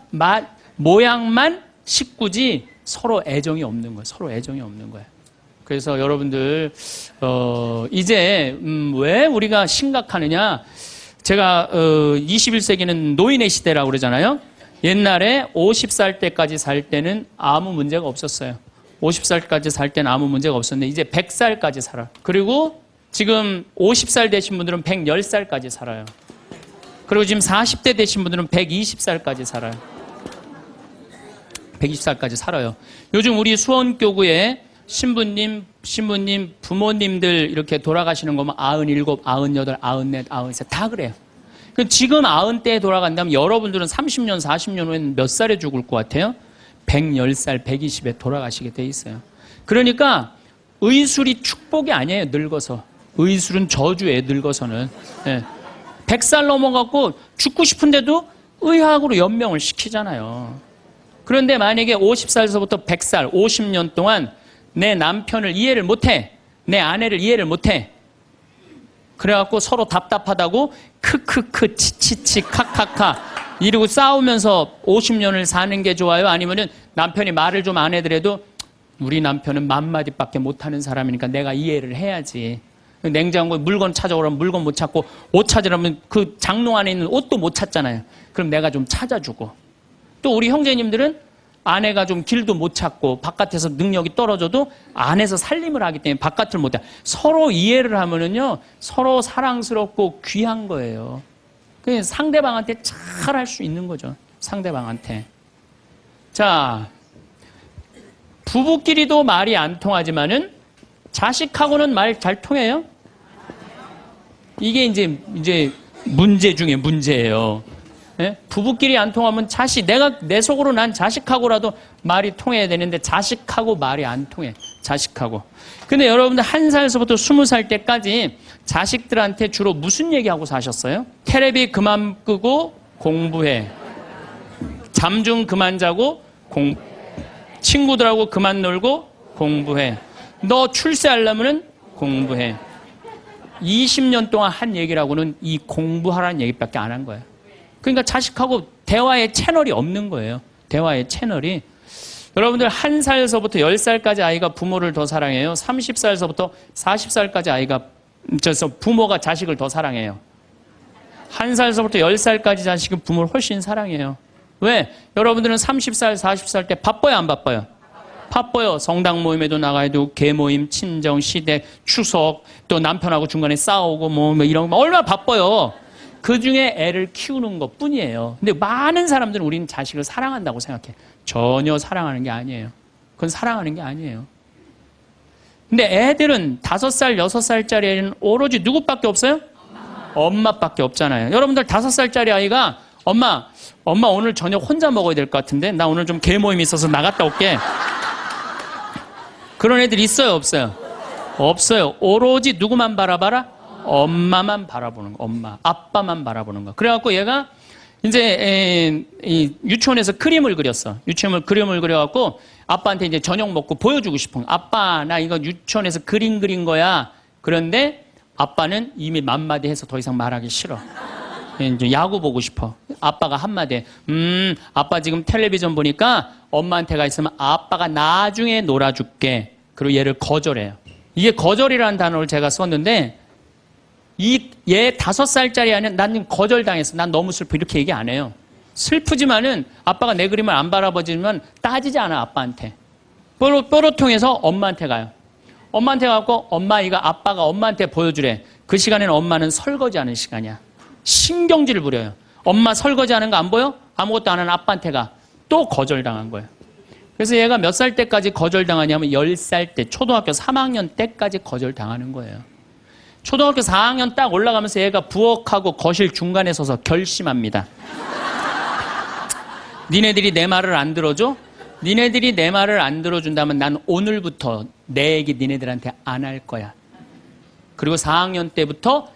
모양만 식구지 서로 애정이 없는 거예요. 서로 애정이 없는 거예요. 그래서 여러분들 이제 왜 우리가 심각하느냐. 제가 21세기는 노인의 시대라고 그러잖아요. 옛날에 50살 때까지 살 때는 아무 문제가 없었어요. 50살까지 살 때는 아무 문제가 없었는데 이제 100살까지 살아요. 그리고 지금 50살 되신 분들은 110살까지 살아요. 그리고 지금 40대 되신 분들은 120살까지 살아요. 120살까지 살아요. 요즘 우리 수원교구에 신부님, 부모님들 이렇게 돌아가시는 거면 97, 98, 94, 93 다 그래요. 지금 90대에 돌아간다면 여러분들은 30년, 40년 후에는 몇 살에 죽을 것 같아요? 110살, 120에 돌아가시게 돼 있어요. 그러니까 의술이 축복이 아니에요. 늙어서. 의술은 저주에 늙어서는. 예. 100살 넘어갖고 죽고 싶은데도 의학으로 연명을 시키잖아요. 그런데 만약에 50살서부터 100살, 50년 동안 내 남편을 이해를 못해. 내 아내를 이해를 못해. 그래갖고 서로 답답하다고 크크크 치치치 카카카 이러고 싸우면서 50년을 사는 게 좋아요? 아니면은 남편이 말을 좀 안 해더라도 우리 남편은 맘마디밖에 못하는 사람이니까 내가 이해를 해야지. 냉장고에 물건 찾아오라면 물건 못 찾고 옷 찾으라면 그 장롱 안에 있는 옷도 못 찾잖아요. 그럼 내가 좀 찾아주고. 또 우리 형제님들은 아내가 좀 길도 못 찾고 바깥에서 능력이 떨어져도 안에서 살림을 하기 때문에 바깥을 못 해. 서로 이해를 하면은요, 서로 사랑스럽고 귀한 거예요. 그냥 상대방한테 잘 할 수 있는 거죠. 상대방한테. 자, 부부끼리도 말이 안 통하지만은 자식하고는 말 잘 통해요? 이게 이제 문제 중에 문제예요. 예? 부부끼리 안 통하면 내 속으로 난 자식하고라도 말이 통해야 되는데 자식하고 말이 안 통해. 자식하고. 근데 여러분들 1살서부터 20살 때까지 자식들한테 주로 무슨 얘기하고 사셨어요? 테레비 그만 끄고 공부해. 잠 좀 그만 자고 친구들하고 그만 놀고 공부해. 너 출세하려면은 공부해. 20년 동안 한 얘기라고는 이 공부하라는 얘기밖에 안 한 거예요. 그러니까 자식하고 대화의 채널이 없는 거예요. 대화의 채널이. 여러분들 1살서부터 10살까지 아이가 부모를 더 사랑해요. 30살서부터 40살까지 부모가 자식을 더 사랑해요. 1살서부터 10살까지 자식은 부모를 훨씬 사랑해요. 왜? 여러분들은 30살, 40살 때 바빠요, 안 바빠요? 바빠요. 성당 모임에도 나가야 되고, 개모임, 친정, 시댁, 추석, 또 남편하고 중간에 싸우고 뭐 이런 거 얼마나 바빠요. 그 중에 애를 키우는 것 뿐이에요. 근데 많은 사람들은 우리는 자식을 사랑한다고 생각해. 전혀 사랑하는 게 아니에요. 그건 사랑하는 게 아니에요. 근데 애들은 5살, 6살짜리 애는 오로지 누구밖에 없어요? 엄마밖에 없잖아요. 여러분들 5살짜리 아이가 엄마 오늘 저녁 혼자 먹어야 될 것 같은데 나 오늘 좀 개모임 있어서 나갔다 올게. 그런 애들 있어요, 없어요? 없어요. 오로지 누구만 바라봐라? 엄마만 바라보는 거, 엄마, 아빠만 바라보는 거. 그래갖고 얘가 이제 유치원에서 그림을 그렸어. 그림을 그려갖고 아빠한테 이제 저녁 먹고 보여주고 싶은 거. 아빠, 나 이거 유치원에서 그림 그린 거야. 그런데 아빠는 이미 맘마디 해서 더 이상 말하기 싫어. 이제 야구 보고 싶어. 아빠가 한마디, 아빠 지금 텔레비전 보니까 엄마한테 가 있으면 아빠가 나중에 놀아줄게. 그리고 얘를 거절해요. 이게 거절이라는 단어를 제가 썼는데 얘 5살짜리 아니면 나는 거절당했어. 난 너무 슬퍼. 이렇게 얘기 안 해요. 슬프지만은 아빠가 내 그림을 안 바라보지만 따지지 않아, 아빠한테. 뽀로 통해서 엄마한테 가요. 엄마한테 가고 엄마 이거 아빠가 엄마한테 보여주래. 그 시간에는 엄마는 설거지하는 시간이야. 신경질을 부려요. 엄마 설거지하는 거 안 보여? 아무것도 안 하는 아빠한테 가. 또 거절당한 거예요. 그래서 얘가 몇 살 때까지 거절당하냐면 10살 때, 초등학교 3학년 때까지 거절당하는 거예요. 초등학교 4학년 딱 올라가면서 얘가 부엌하고 거실 중간에 서서 결심합니다. 니네들이 내 말을 안 들어줘? 니네들이 내 말을 안 들어준다면 난 오늘부터 내 얘기 니네들한테 안 할 거야. 그리고 4학년 때부터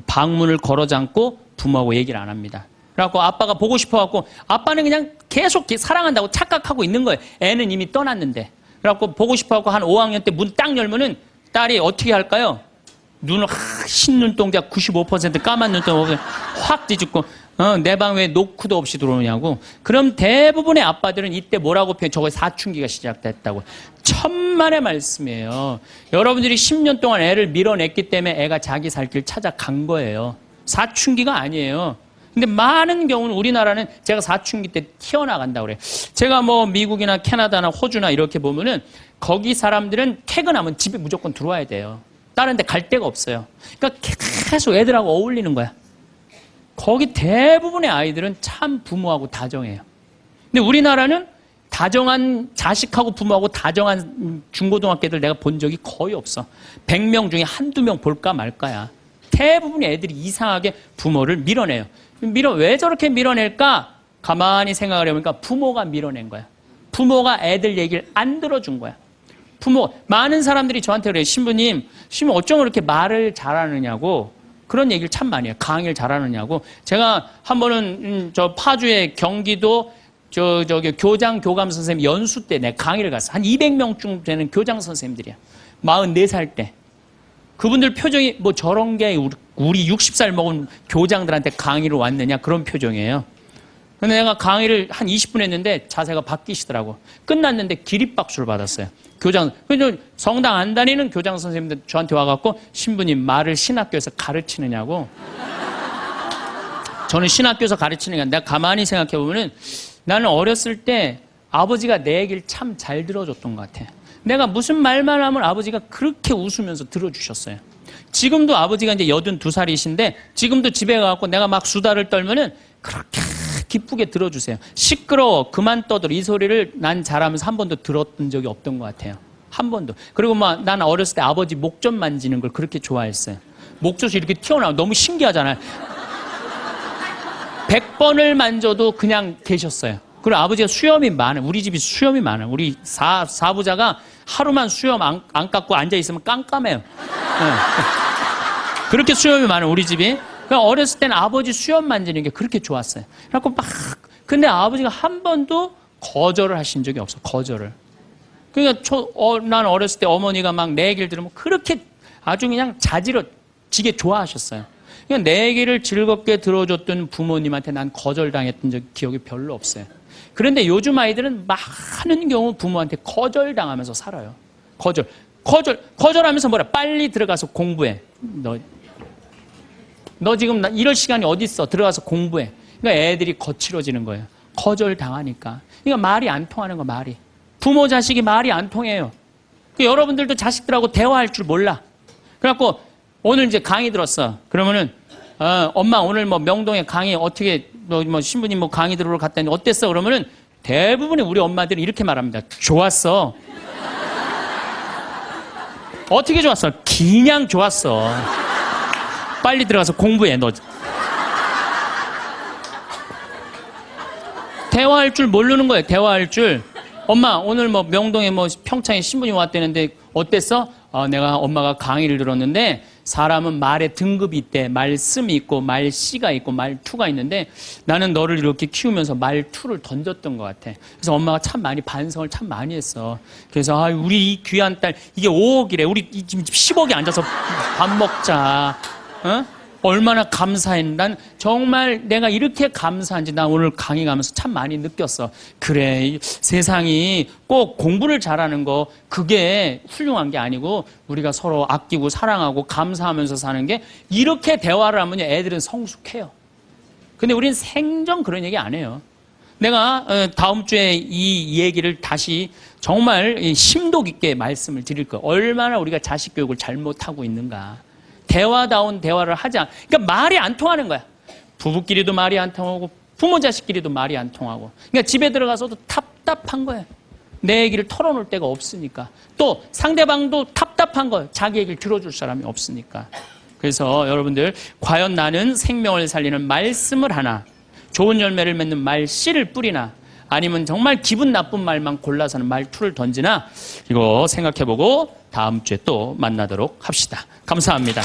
방문을 걸어 잠고 부모하고 얘기를 안 합니다. 그래갖고 아빠가 보고 싶어갖고 아빠는 그냥 계속 사랑한다고 착각하고 있는 거예요. 애는 이미 떠났는데. 그래갖고 보고 싶어갖고 한 5학년 때 문 딱 열면은 딸이 어떻게 할까요? 눈을 흰 눈동자 95% 까만 눈동자 확 뒤집고 내 방 왜 노크도 없이 들어오냐고. 그럼 대부분의 아빠들은 이때 뭐라고 표현? 저거 사춘기가 시작됐다고. 천만의 말씀이에요. 여러분들이 10년 동안 애를 밀어냈기 때문에 애가 자기 살 길 찾아간 거예요. 사춘기가 아니에요. 근데 많은 경우는 우리나라는 제가 사춘기 때 튀어나간다고 그래요. 제가 뭐 미국이나 캐나다나 호주나 이렇게 보면은 거기 사람들은 퇴근하면 집에 무조건 들어와야 돼요. 다른 데 갈 데가 없어요. 그러니까 계속 애들하고 어울리는 거야. 거기 대부분의 아이들은 참 부모하고 다정해요. 근데 우리나라는 다정한 자식하고 부모하고 다정한 중고등학교들 내가 본 적이 거의 없어. 100명 중에 한두 명 볼까 말까야. 대부분의 애들이 이상하게 부모를 밀어내요. 왜 저렇게 밀어낼까? 가만히 생각을 해보니까 부모가 밀어낸 거야. 부모가 애들 얘기를 안 들어준 거야. 부모, 많은 사람들이 저한테 그래요. 신부님 어쩜 그렇게 말을 잘하느냐고 그런 얘기를 참 많이 해요. 강의를 잘하느냐고. 제가 한 번은 저 파주의 경기도 저기 교장 교감 선생님 연수 때 내 강의를 갔어. 한 200명쯤 되는 교장 선생님들이야. 44살 때. 그분들 표정이 뭐 저런 게 우리 60살 먹은 교장들한테 강의를 왔느냐 그런 표정이에요. 근데 내가 강의를 한 20분 했는데 자세가 바뀌시더라고. 끝났는데 기립박수를 받았어요. 교장, 성당 안 다니는 교장 선생님들 저한테 와갖고 신부님 말을 신학교에서 가르치느냐고. 저는 신학교에서 가르치는 게 아니라 내가 가만히 생각해보면은 나는 어렸을 때 아버지가 내 얘기를 참 잘 들어줬던 것 같아. 내가 무슨 말만 하면 아버지가 그렇게 웃으면서 들어주셨어요. 지금도 아버지가 이제 82살이신데 지금도 집에 가갖고 내가 막 수다를 떨면은 그렇게 기쁘게 들어주세요. 시끄러워 그만 떠들 이 소리를 난 잘하면서 한 번도 들었던 적이 없던 것 같아요. 한 번도. 그리고 막 난 어렸을 때 아버지 목젖 만지는 걸 그렇게 좋아했어요. 목젖이 이렇게 튀어나와 너무 신기하잖아요. 100번을 만져도 그냥 계셨어요. 그리고 아버지가 수염이 많아요. 우리 집이 수염이 많아요. 우리 사부자가 하루만 수염 안 깎고 앉아있으면 깜깜해요. 네. 그렇게 수염이 많아요. 우리 집이. 그러니까 어렸을 때는 아버지 수염 만지는 게 그렇게 좋았어요. 그래갖고 막 근데 아버지가 한 번도 거절을 하신 적이 없어. 거절을. 그러니까 난 어렸을 때 어머니가 막 내 얘기를 들으면 그렇게 아주 그냥 자지러지게 좋아하셨어요. 그러니까 내 얘기를 즐겁게 들어줬던 부모님한테 난 거절당했던 기억이 별로 없어요. 그런데 요즘 아이들은 많은 경우 부모한테 거절당하면서 살아요. 거절하면서 뭐라 빨리 들어가서 공부해. 너 지금 이럴 시간이 어디 있어? 들어가서 공부해. 그러니까 애들이 거칠어지는 거예요. 거절당하니까. 그러니까 말이 안 통하는 거 말이. 부모 자식이 말이 안 통해요. 그러니까 여러분들도 자식들하고 대화할 줄 몰라. 그래갖고 오늘 이제 강의 들었어. 그러면은 엄마 오늘 뭐 명동에 강의 어떻게 뭐 신부님 뭐 강의 들으러 갔다니 어땠어? 그러면은 대부분의 우리 엄마들은 이렇게 말합니다. 좋았어. 어떻게 좋았어? 그냥 좋았어. 빨리 들어가서 공부해, 너. 대화할 줄 모르는 거예요, 대화할 줄. 엄마, 오늘 뭐 명동에 뭐 평창에 신부님 왔다는데 어땠어? 내가 엄마가 강의를 들었는데 사람은 말에 등급이 있대. 말씀이 있고, 말씨가 있고, 말투가 있는데 나는 너를 이렇게 키우면서 말투를 던졌던 것 같아. 그래서 엄마가 참 많이 반성을 참 많이 했어. 그래서 우리 이 귀한 딸, 이게 5억이래. 우리 지금 10억이 앉아서 밥 먹자. 어? 얼마나 감사해. 난 정말 내가 이렇게 감사한지 나 오늘 강의 가면서 참 많이 느꼈어. 그래, 세상이 꼭 공부를 잘하는 거 그게 훌륭한 게 아니고 우리가 서로 아끼고 사랑하고 감사하면서 사는 게 이렇게 대화를 하면 애들은 성숙해요. 근데 우리는 생전 그런 얘기 안 해요. 내가 다음 주에 이 얘기를 다시 정말 심도 깊게 말씀을 드릴 거예요. 얼마나 우리가 자식 교육을 잘못하고 있는가. 대화다운 대화를 하자. 그러니까 말이 안 통하는 거야. 부부끼리도 말이 안 통하고 부모 자식끼리도 말이 안 통하고. 그러니까 집에 들어가서도 답답한 거야. 내 얘기를 털어놓을 데가 없으니까. 또 상대방도 답답한 거예요. 자기 얘기를 들어줄 사람이 없으니까. 그래서 여러분들 과연 나는 생명을 살리는 말씀을 하나 좋은 열매를 맺는 말씨를 뿌리나 아니면 정말 기분 나쁜 말만 골라서는 말투를 던지나 이거 생각해보고 다음 주에 또 만나도록 합시다. 감사합니다.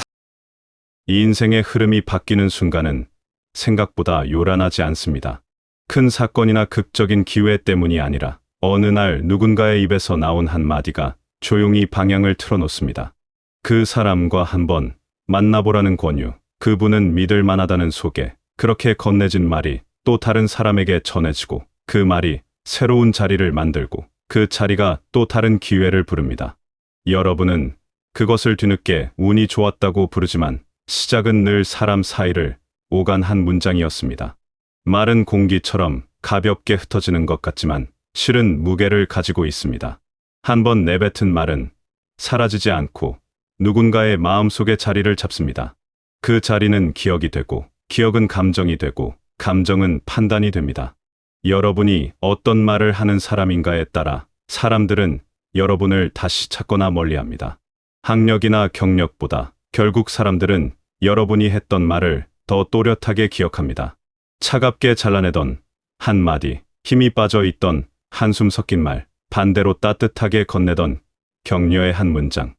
이 인생의 흐름이 바뀌는 순간은 생각보다 요란하지 않습니다. 큰 사건이나 극적인 기회 때문이 아니라 어느 날 누군가의 입에서 나온 한마디가 조용히 방향을 틀어놓습니다. 그 사람과 한번 만나보라는 권유, 그분은 믿을 만하다는 소개, 그렇게 건네진 말이 또 다른 사람에게 전해지고 그 말이 새로운 자리를 만들고 그 자리가 또 다른 기회를 부릅니다. 여러분은 그것을 뒤늦게 운이 좋았다고 부르지만 시작은 늘 사람 사이를 오간 한 문장이었습니다. 말은 공기처럼 가볍게 흩어지는 것 같지만 실은 무게를 가지고 있습니다. 한번 내뱉은 말은 사라지지 않고 누군가의 마음속에 자리를 잡습니다. 그 자리는 기억이 되고 기억은 감정이 되고 감정은 판단이 됩니다. 여러분이 어떤 말을 하는 사람인가에 따라 사람들은 여러분을 다시 찾거나 멀리합니다. 학력이나 경력보다 결국 사람들은 여러분이 했던 말을 더 또렷하게 기억합니다. 차갑게 잘라내던 한마디, 힘이 빠져 있던 한숨 섞인 말, 반대로 따뜻하게 건네던 격려의 한 문장.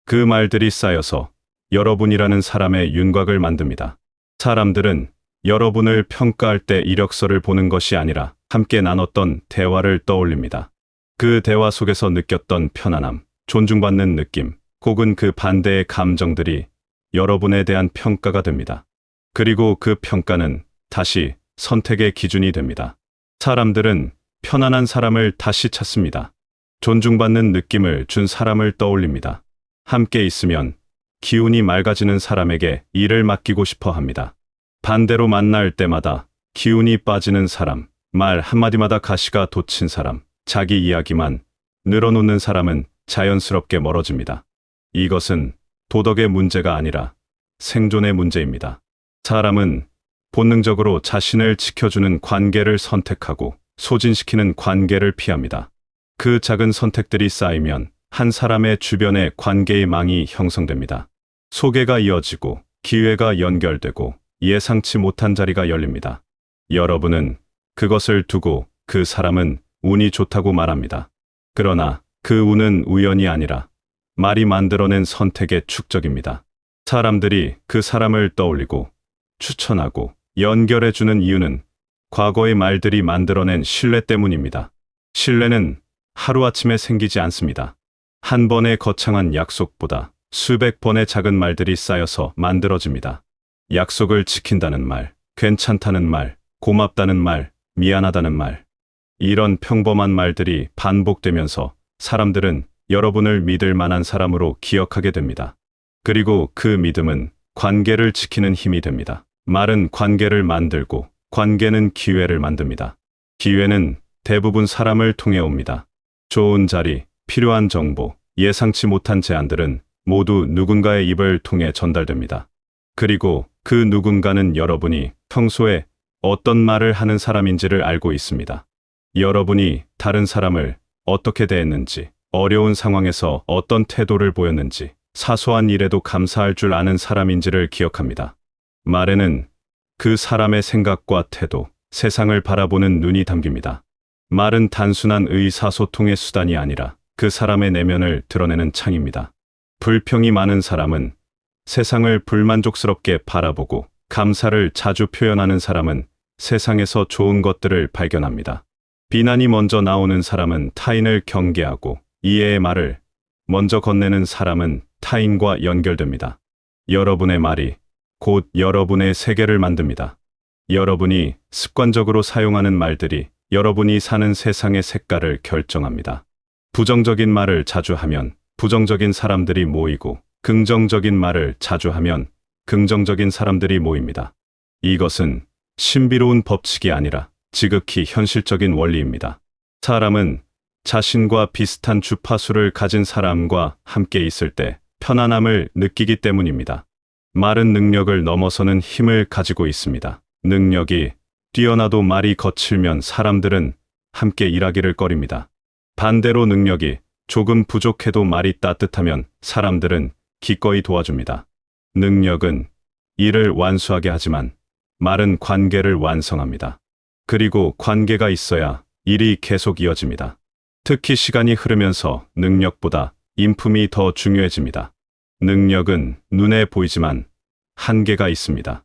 그 말들이 쌓여서 여러분이라는 사람의 윤곽을 만듭니다. 사람들은 여러분을 평가할 때 이력서를 보는 것이 아니라 함께 나눴던 대화를 떠올립니다. 그 대화 속에서 느꼈던 편안함, 존중받는 느낌, 혹은 그 반대의 감정들이 여러분에 대한 평가가 됩니다. 그리고 그 평가는 다시 선택의 기준이 됩니다. 사람들은 편안한 사람을 다시 찾습니다. 존중받는 느낌을 준 사람을 떠올립니다. 함께 있으면 기운이 맑아지는 사람에게 일을 맡기고 싶어 합니다. 반대로 만날 때마다 기운이 빠지는 사람, 말 한마디마다 가시가 돋친 사람, 자기 이야기만 늘어놓는 사람은 자연스럽게 멀어집니다. 이것은 도덕의 문제가 아니라 생존의 문제입니다. 사람은 본능적으로 자신을 지켜주는 관계를 선택하고 소진시키는 관계를 피합니다. 그 작은 선택들이 쌓이면 한 사람의 주변에 관계의 망이 형성됩니다. 소개가 이어지고 기회가 연결되고 예상치 못한 자리가 열립니다. 여러분은 그것을 두고 그 사람은 운이 좋다고 말합니다. 그러나 그 운은 우연이 아니라 말이 만들어낸 선택의 축적입니다. 사람들이 그 사람을 떠올리고 추천하고 연결해주는 이유는 과거의 말들이 만들어낸 신뢰 때문입니다. 신뢰는 하루아침에 생기지 않습니다. 한 번의 거창한 약속보다 수백 번의 작은 말들이 쌓여서 만들어집니다. 약속을 지킨다는 말, 괜찮다는 말, 고맙다는 말, 미안하다는 말. 이런 평범한 말들이 반복되면서 사람들은 여러분을 믿을 만한 사람으로 기억하게 됩니다. 그리고 그 믿음은 관계를 지키는 힘이 됩니다. 말은 관계를 만들고 관계는 기회를 만듭니다. 기회는 대부분 사람을 통해 옵니다. 좋은 자리, 필요한 정보, 예상치 못한 제안들은 모두 누군가의 입을 통해 전달됩니다. 그리고 그 누군가는 여러분이 평소에 어떤 말을 하는 사람인지를 알고 있습니다. 여러분이 다른 사람을 어떻게 대했는지, 어려운 상황에서 어떤 태도를 보였는지, 사소한 일에도 감사할 줄 아는 사람인지를 기억합니다. 말에는 그 사람의 생각과 태도, 세상을 바라보는 눈이 담깁니다. 말은 단순한 의사소통의 수단이 아니라 그 사람의 내면을 드러내는 창입니다. 불평이 많은 사람은 세상을 불만족스럽게 바라보고 감사를 자주 표현하는 사람은 세상에서 좋은 것들을 발견합니다. 비난이 먼저 나오는 사람은 타인을 경계하고 이해의 말을 먼저 건네는 사람은 타인과 연결됩니다. 여러분의 말이 곧 여러분의 세계를 만듭니다. 여러분이 습관적으로 사용하는 말들이 여러분이 사는 세상의 색깔을 결정합니다. 부정적인 말을 자주 하면 부정적인 사람들이 모이고 긍정적인 말을 자주 하면 긍정적인 사람들이 모입니다. 이것은 신비로운 법칙이 아니라 지극히 현실적인 원리입니다. 사람은 자신과 비슷한 주파수를 가진 사람과 함께 있을 때 편안함을 느끼기 때문입니다. 말은 능력을 넘어서는 힘을 가지고 있습니다. 능력이 뛰어나도 말이 거칠면 사람들은 함께 일하기를 꺼립니다. 반대로 능력이 조금 부족해도 말이 따뜻하면 사람들은 기꺼이 도와줍니다. 능력은 일을 완수하게 하지만 말은 관계를 완성합니다. 그리고 관계가 있어야 일이 계속 이어집니다. 특히 시간이 흐르면서 능력보다 인품이 더 중요해집니다. 능력은 눈에 보이지만 한계가 있습니다.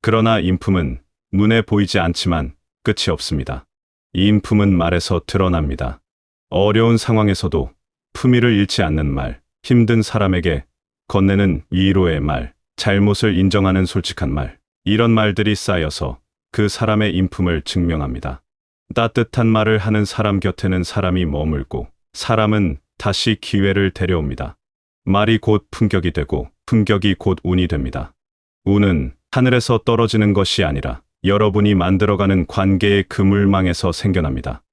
그러나 인품은 눈에 보이지 않지만 끝이 없습니다. 이 인품은 말에서 드러납니다. 어려운 상황에서도 품위를 잃지 않는 말, 힘든 사람에게 건네는 위로의 말, 잘못을 인정하는 솔직한 말, 이런 말들이 쌓여서 그 사람의 인품을 증명합니다. 따뜻한 말을 하는 사람 곁에는 사람이 머물고 사람은 다시 기회를 데려옵니다. 말이 곧 품격이 되고 품격이 곧 운이 됩니다. 운은 하늘에서 떨어지는 것이 아니라 여러분이 만들어가는 관계의 그물망에서 생겨납니다.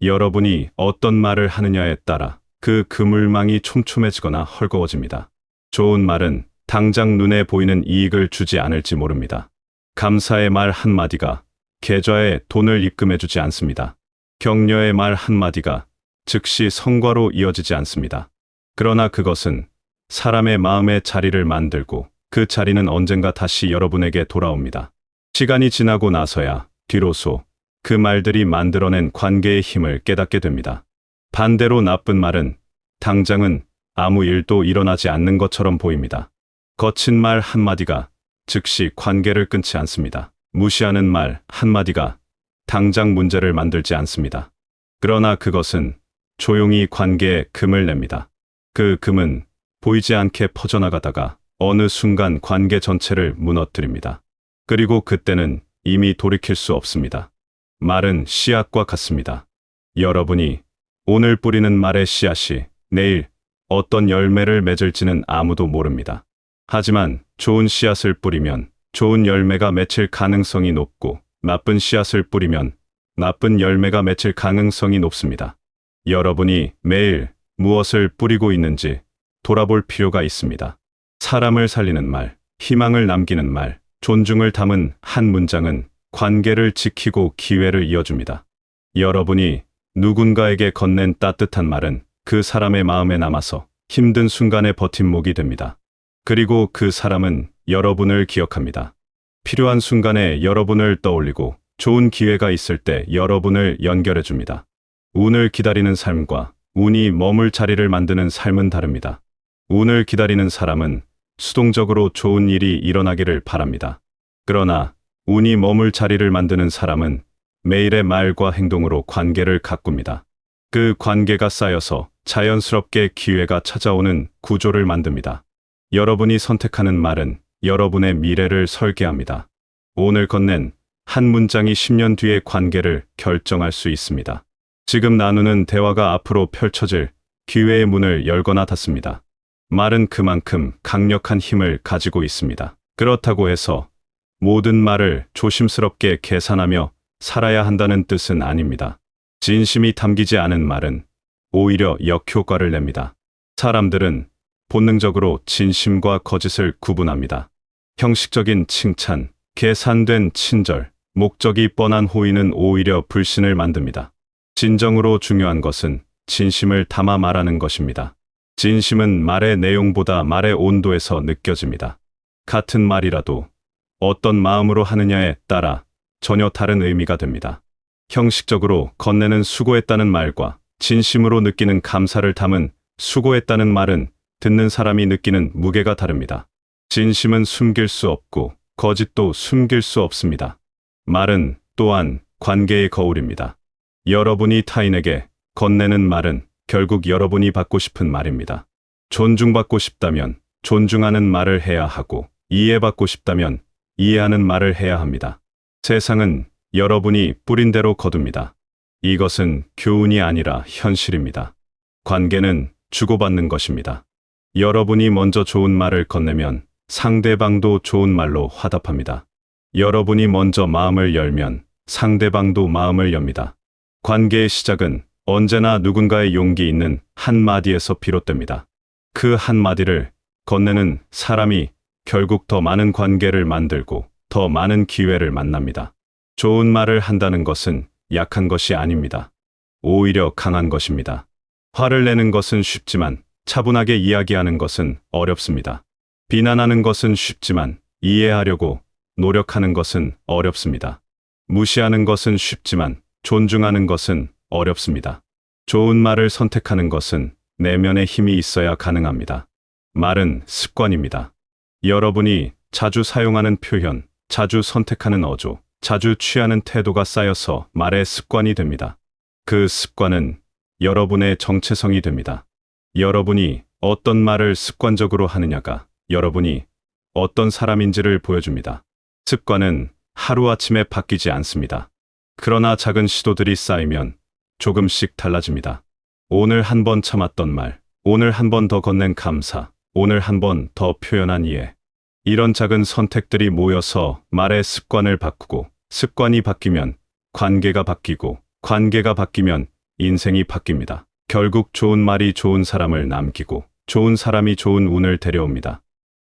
여러분이 어떤 말을 하느냐에 따라 그 그물망이 촘촘해지거나 헐거워집니다. 좋은 말은 당장 눈에 보이는 이익을 주지 않을지 모릅니다. 감사의 말 한마디가 계좌에 돈을 입금해주지 않습니다. 격려의 말 한마디가 즉시 성과로 이어지지 않습니다. 그러나 그것은 사람의 마음에 자리를 만들고 그 자리는 언젠가 다시 여러분에게 돌아옵니다. 시간이 지나고 나서야 뒤로소 그 말들이 만들어낸 관계의 힘을 깨닫게 됩니다. 반대로 나쁜 말은 당장은 아무 일도 일어나지 않는 것처럼 보입니다. 거친 말 한마디가 즉시 관계를 끊지 않습니다. 무시하는 말 한마디가 당장 문제를 만들지 않습니다. 그러나 그것은 조용히 관계에 금을 냅니다. 그 금은 보이지 않게 퍼져나가다가 어느 순간 관계 전체를 무너뜨립니다. 그리고 그때는 이미 돌이킬 수 없습니다. 말은 씨앗과 같습니다. 여러분이 오늘 뿌리는 말의 씨앗이 내일 어떤 열매를 맺을지는 아무도 모릅니다. 하지만 좋은 씨앗을 뿌리면 좋은 열매가 맺힐 가능성이 높고 나쁜 씨앗을 뿌리면 나쁜 열매가 맺힐 가능성이 높습니다. 여러분이 매일 무엇을 뿌리고 있는지 돌아볼 필요가 있습니다. 사람을 살리는 말, 희망을 남기는 말, 존중을 담은 한 문장은 관계를 지키고 기회를 이어줍니다. 여러분이 누군가에게 건넨 따뜻한 말은 그 사람의 마음에 남아서 힘든 순간의 버팀목이 됩니다. 그리고 그 사람은 여러분을 기억합니다. 필요한 순간에 여러분을 떠올리고 좋은 기회가 있을 때 여러분을 연결해 줍니다. 운을 기다리는 삶과 운이 머물 자리를 만드는 삶은 다릅니다. 운을 기다리는 사람은 수동적으로 좋은 일이 일어나기를 바랍니다. 그러나 운이 머물 자리를 만드는 사람은 매일의 말과 행동으로 관계를 가꿉니다. 그 관계가 쌓여서 자연스럽게 기회가 찾아오는 구조를 만듭니다. 여러분이 선택하는 말은 여러분의 미래를 설계합니다. 오늘 건넨 한 문장이 10년 뒤의 관계를 결정할 수 있습니다. 지금 나누는 대화가 앞으로 펼쳐질 기회의 문을 열거나 닫습니다. 말은 그만큼 강력한 힘을 가지고 있습니다. 그렇다고 해서 모든 말을 조심스럽게 계산하며 살아야 한다는 뜻은 아닙니다. 진심이 담기지 않은 말은 오히려 역효과를 냅니다. 사람들은 본능적으로 진심과 거짓을 구분합니다. 형식적인 칭찬, 계산된 친절, 목적이 뻔한 호의는 오히려 불신을 만듭니다. 진정으로 중요한 것은 진심을 담아 말하는 것입니다. 진심은 말의 내용보다 말의 온도에서 느껴집니다. 같은 말이라도 어떤 마음으로 하느냐에 따라 전혀 다른 의미가 됩니다. 형식적으로 건네는 수고했다는 말과 진심으로 느끼는 감사를 담은 수고했다는 말은 듣는 사람이 느끼는 무게가 다릅니다. 진심은 숨길 수 없고 거짓도 숨길 수 없습니다. 말은 또한 관계의 거울입니다. 여러분이 타인에게 건네는 말은 결국 여러분이 받고 싶은 말입니다. 존중받고 싶다면 존중하는 말을 해야 하고 이해받고 싶다면 이해하는 말을 해야 합니다. 세상은 여러분이 뿌린 대로 거둡니다. 이것은 교훈이 아니라 현실입니다. 관계는 주고받는 것입니다. 여러분이 먼저 좋은 말을 건네면 상대방도 좋은 말로 화답합니다. 여러분이 먼저 마음을 열면 상대방도 마음을 엽니다. 관계의 시작은 언제나 누군가의 용기 있는 한마디에서 비롯됩니다. 그 한마디를 건네는 사람이 결국 더 많은 관계를 만들고 더 많은 기회를 만납니다. 좋은 말을 한다는 것은 약한 것이 아닙니다. 오히려 강한 것입니다. 화를 내는 것은 쉽지만 차분하게 이야기하는 것은 어렵습니다. 비난하는 것은 쉽지만 이해하려고 노력하는 것은 어렵습니다. 무시하는 것은 쉽지만 존중하는 것은 어렵습니다. 좋은 말을 선택하는 것은 내면의 힘이 있어야 가능합니다. 말은 습관입니다. 여러분이 자주 사용하는 표현, 자주 선택하는 어조, 자주 취하는 태도가 쌓여서 말의 습관이 됩니다. 그 습관은 여러분의 정체성이 됩니다. 여러분이 어떤 말을 습관적으로 하느냐가 여러분이 어떤 사람인지를 보여줍니다. 습관은 하루아침에 바뀌지 않습니다. 그러나 작은 시도들이 쌓이면 조금씩 달라집니다. 오늘 한 번 참았던 말, 오늘 한 번 더 건넨 감사, 오늘 한 번 더 표현한 이해. 이런 작은 선택들이 모여서 말의 습관을 바꾸고 습관이 바뀌면 관계가 바뀌고 관계가 바뀌면 인생이 바뀝니다. 결국 좋은 말이 좋은 사람을 남기고 좋은 사람이 좋은 운을 데려옵니다.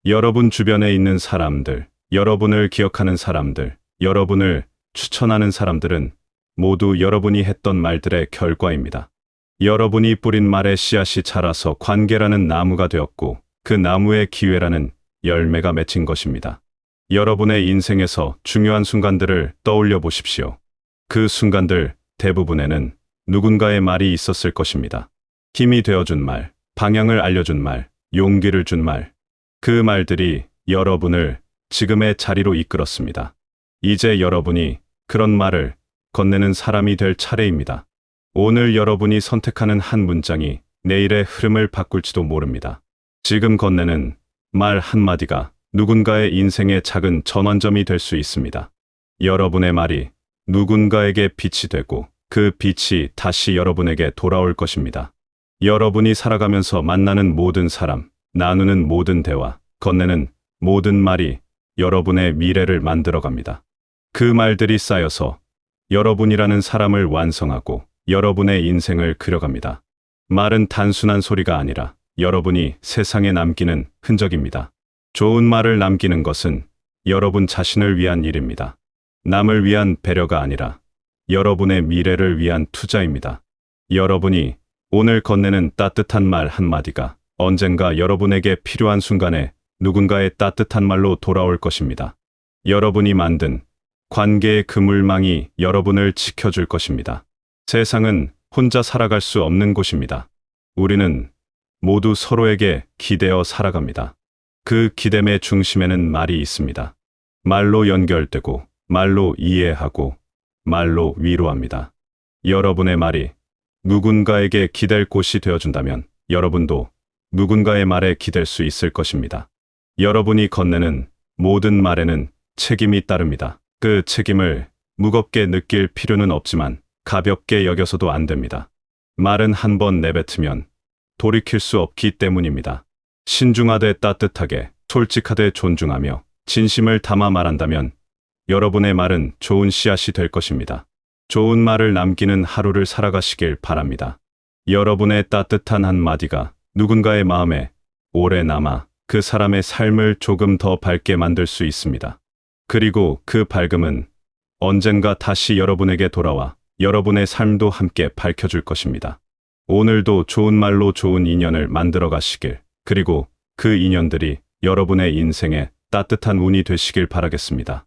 여러분 주변에 있는 사람들, 여러분을 기억하는 사람들, 여러분을 추천하는 사람들은 모두 여러분이 했던 말들의 결과입니다. 여러분이 뿌린 말의 씨앗이 자라서 관계라는 나무가 되었고 그 나무의 기회라는 열매가 맺힌 것입니다. 여러분의 인생에서 중요한 순간들을 떠올려 보십시오. 그 순간들 대부분에는 누군가의 말이 있었을 것입니다. 힘이 되어준 말, 방향을 알려준 말, 용기를 준 말. 그 말들이 여러분을 지금의 자리로 이끌었습니다. 이제 여러분이 그런 말을 건네는 사람이 될 차례입니다. 오늘 여러분이 선택하는 한 문장이 내일의 흐름을 바꿀지도 모릅니다. 지금 건네는 말 한마디가 누군가의 인생의 작은 전환점이 될 수 있습니다. 여러분의 말이 누군가에게 빛이 되고 그 빛이 다시 여러분에게 돌아올 것입니다. 여러분이 살아가면서 만나는 모든 사람, 나누는 모든 대화, 건네는 모든 말이 여러분의 미래를 만들어갑니다. 그 말들이 쌓여서 여러분이라는 사람을 완성하고 여러분의 인생을 그려갑니다. 말은 단순한 소리가 아니라 여러분이 세상에 남기는 흔적입니다. 좋은 말을 남기는 것은 여러분 자신을 위한 일입니다. 남을 위한 배려가 아니라 여러분의 미래를 위한 투자입니다. 여러분이 오늘 건네는 따뜻한 말 한마디가 언젠가 여러분에게 필요한 순간에 누군가의 따뜻한 말로 돌아올 것입니다. 여러분이 만든 관계의 그물망이 여러분을 지켜줄 것입니다. 세상은 혼자 살아갈 수 없는 곳입니다. 우리는 모두 서로에게 기대어 살아갑니다. 그 기댐의 중심에는 말이 있습니다. 말로 연결되고, 말로 이해하고, 말로 위로합니다. 여러분의 말이 누군가에게 기댈 곳이 되어준다면 여러분도 누군가의 말에 기댈 수 있을 것입니다. 여러분이 건네는 모든 말에는 책임이 따릅니다. 그 책임을 무겁게 느낄 필요는 없지만 가볍게 여겨서도 안 됩니다. 말은 한 번 내뱉으면 돌이킬 수 없기 때문입니다. 신중하되 따뜻하게, 솔직하되 존중하며 진심을 담아 말한다면 여러분의 말은 좋은 씨앗이 될 것입니다. 좋은 말을 남기는 하루를 살아가시길 바랍니다. 여러분의 따뜻한 한마디가 누군가의 마음에 오래 남아 그 사람의 삶을 조금 더 밝게 만들 수 있습니다. 그리고 그 밝음은 언젠가 다시 여러분에게 돌아와 여러분의 삶도 함께 밝혀줄 것입니다. 오늘도 좋은 말로 좋은 인연을 만들어 가시길, 그리고 그 인연들이 여러분의 인생에 따뜻한 운이 되시길 바라겠습니다.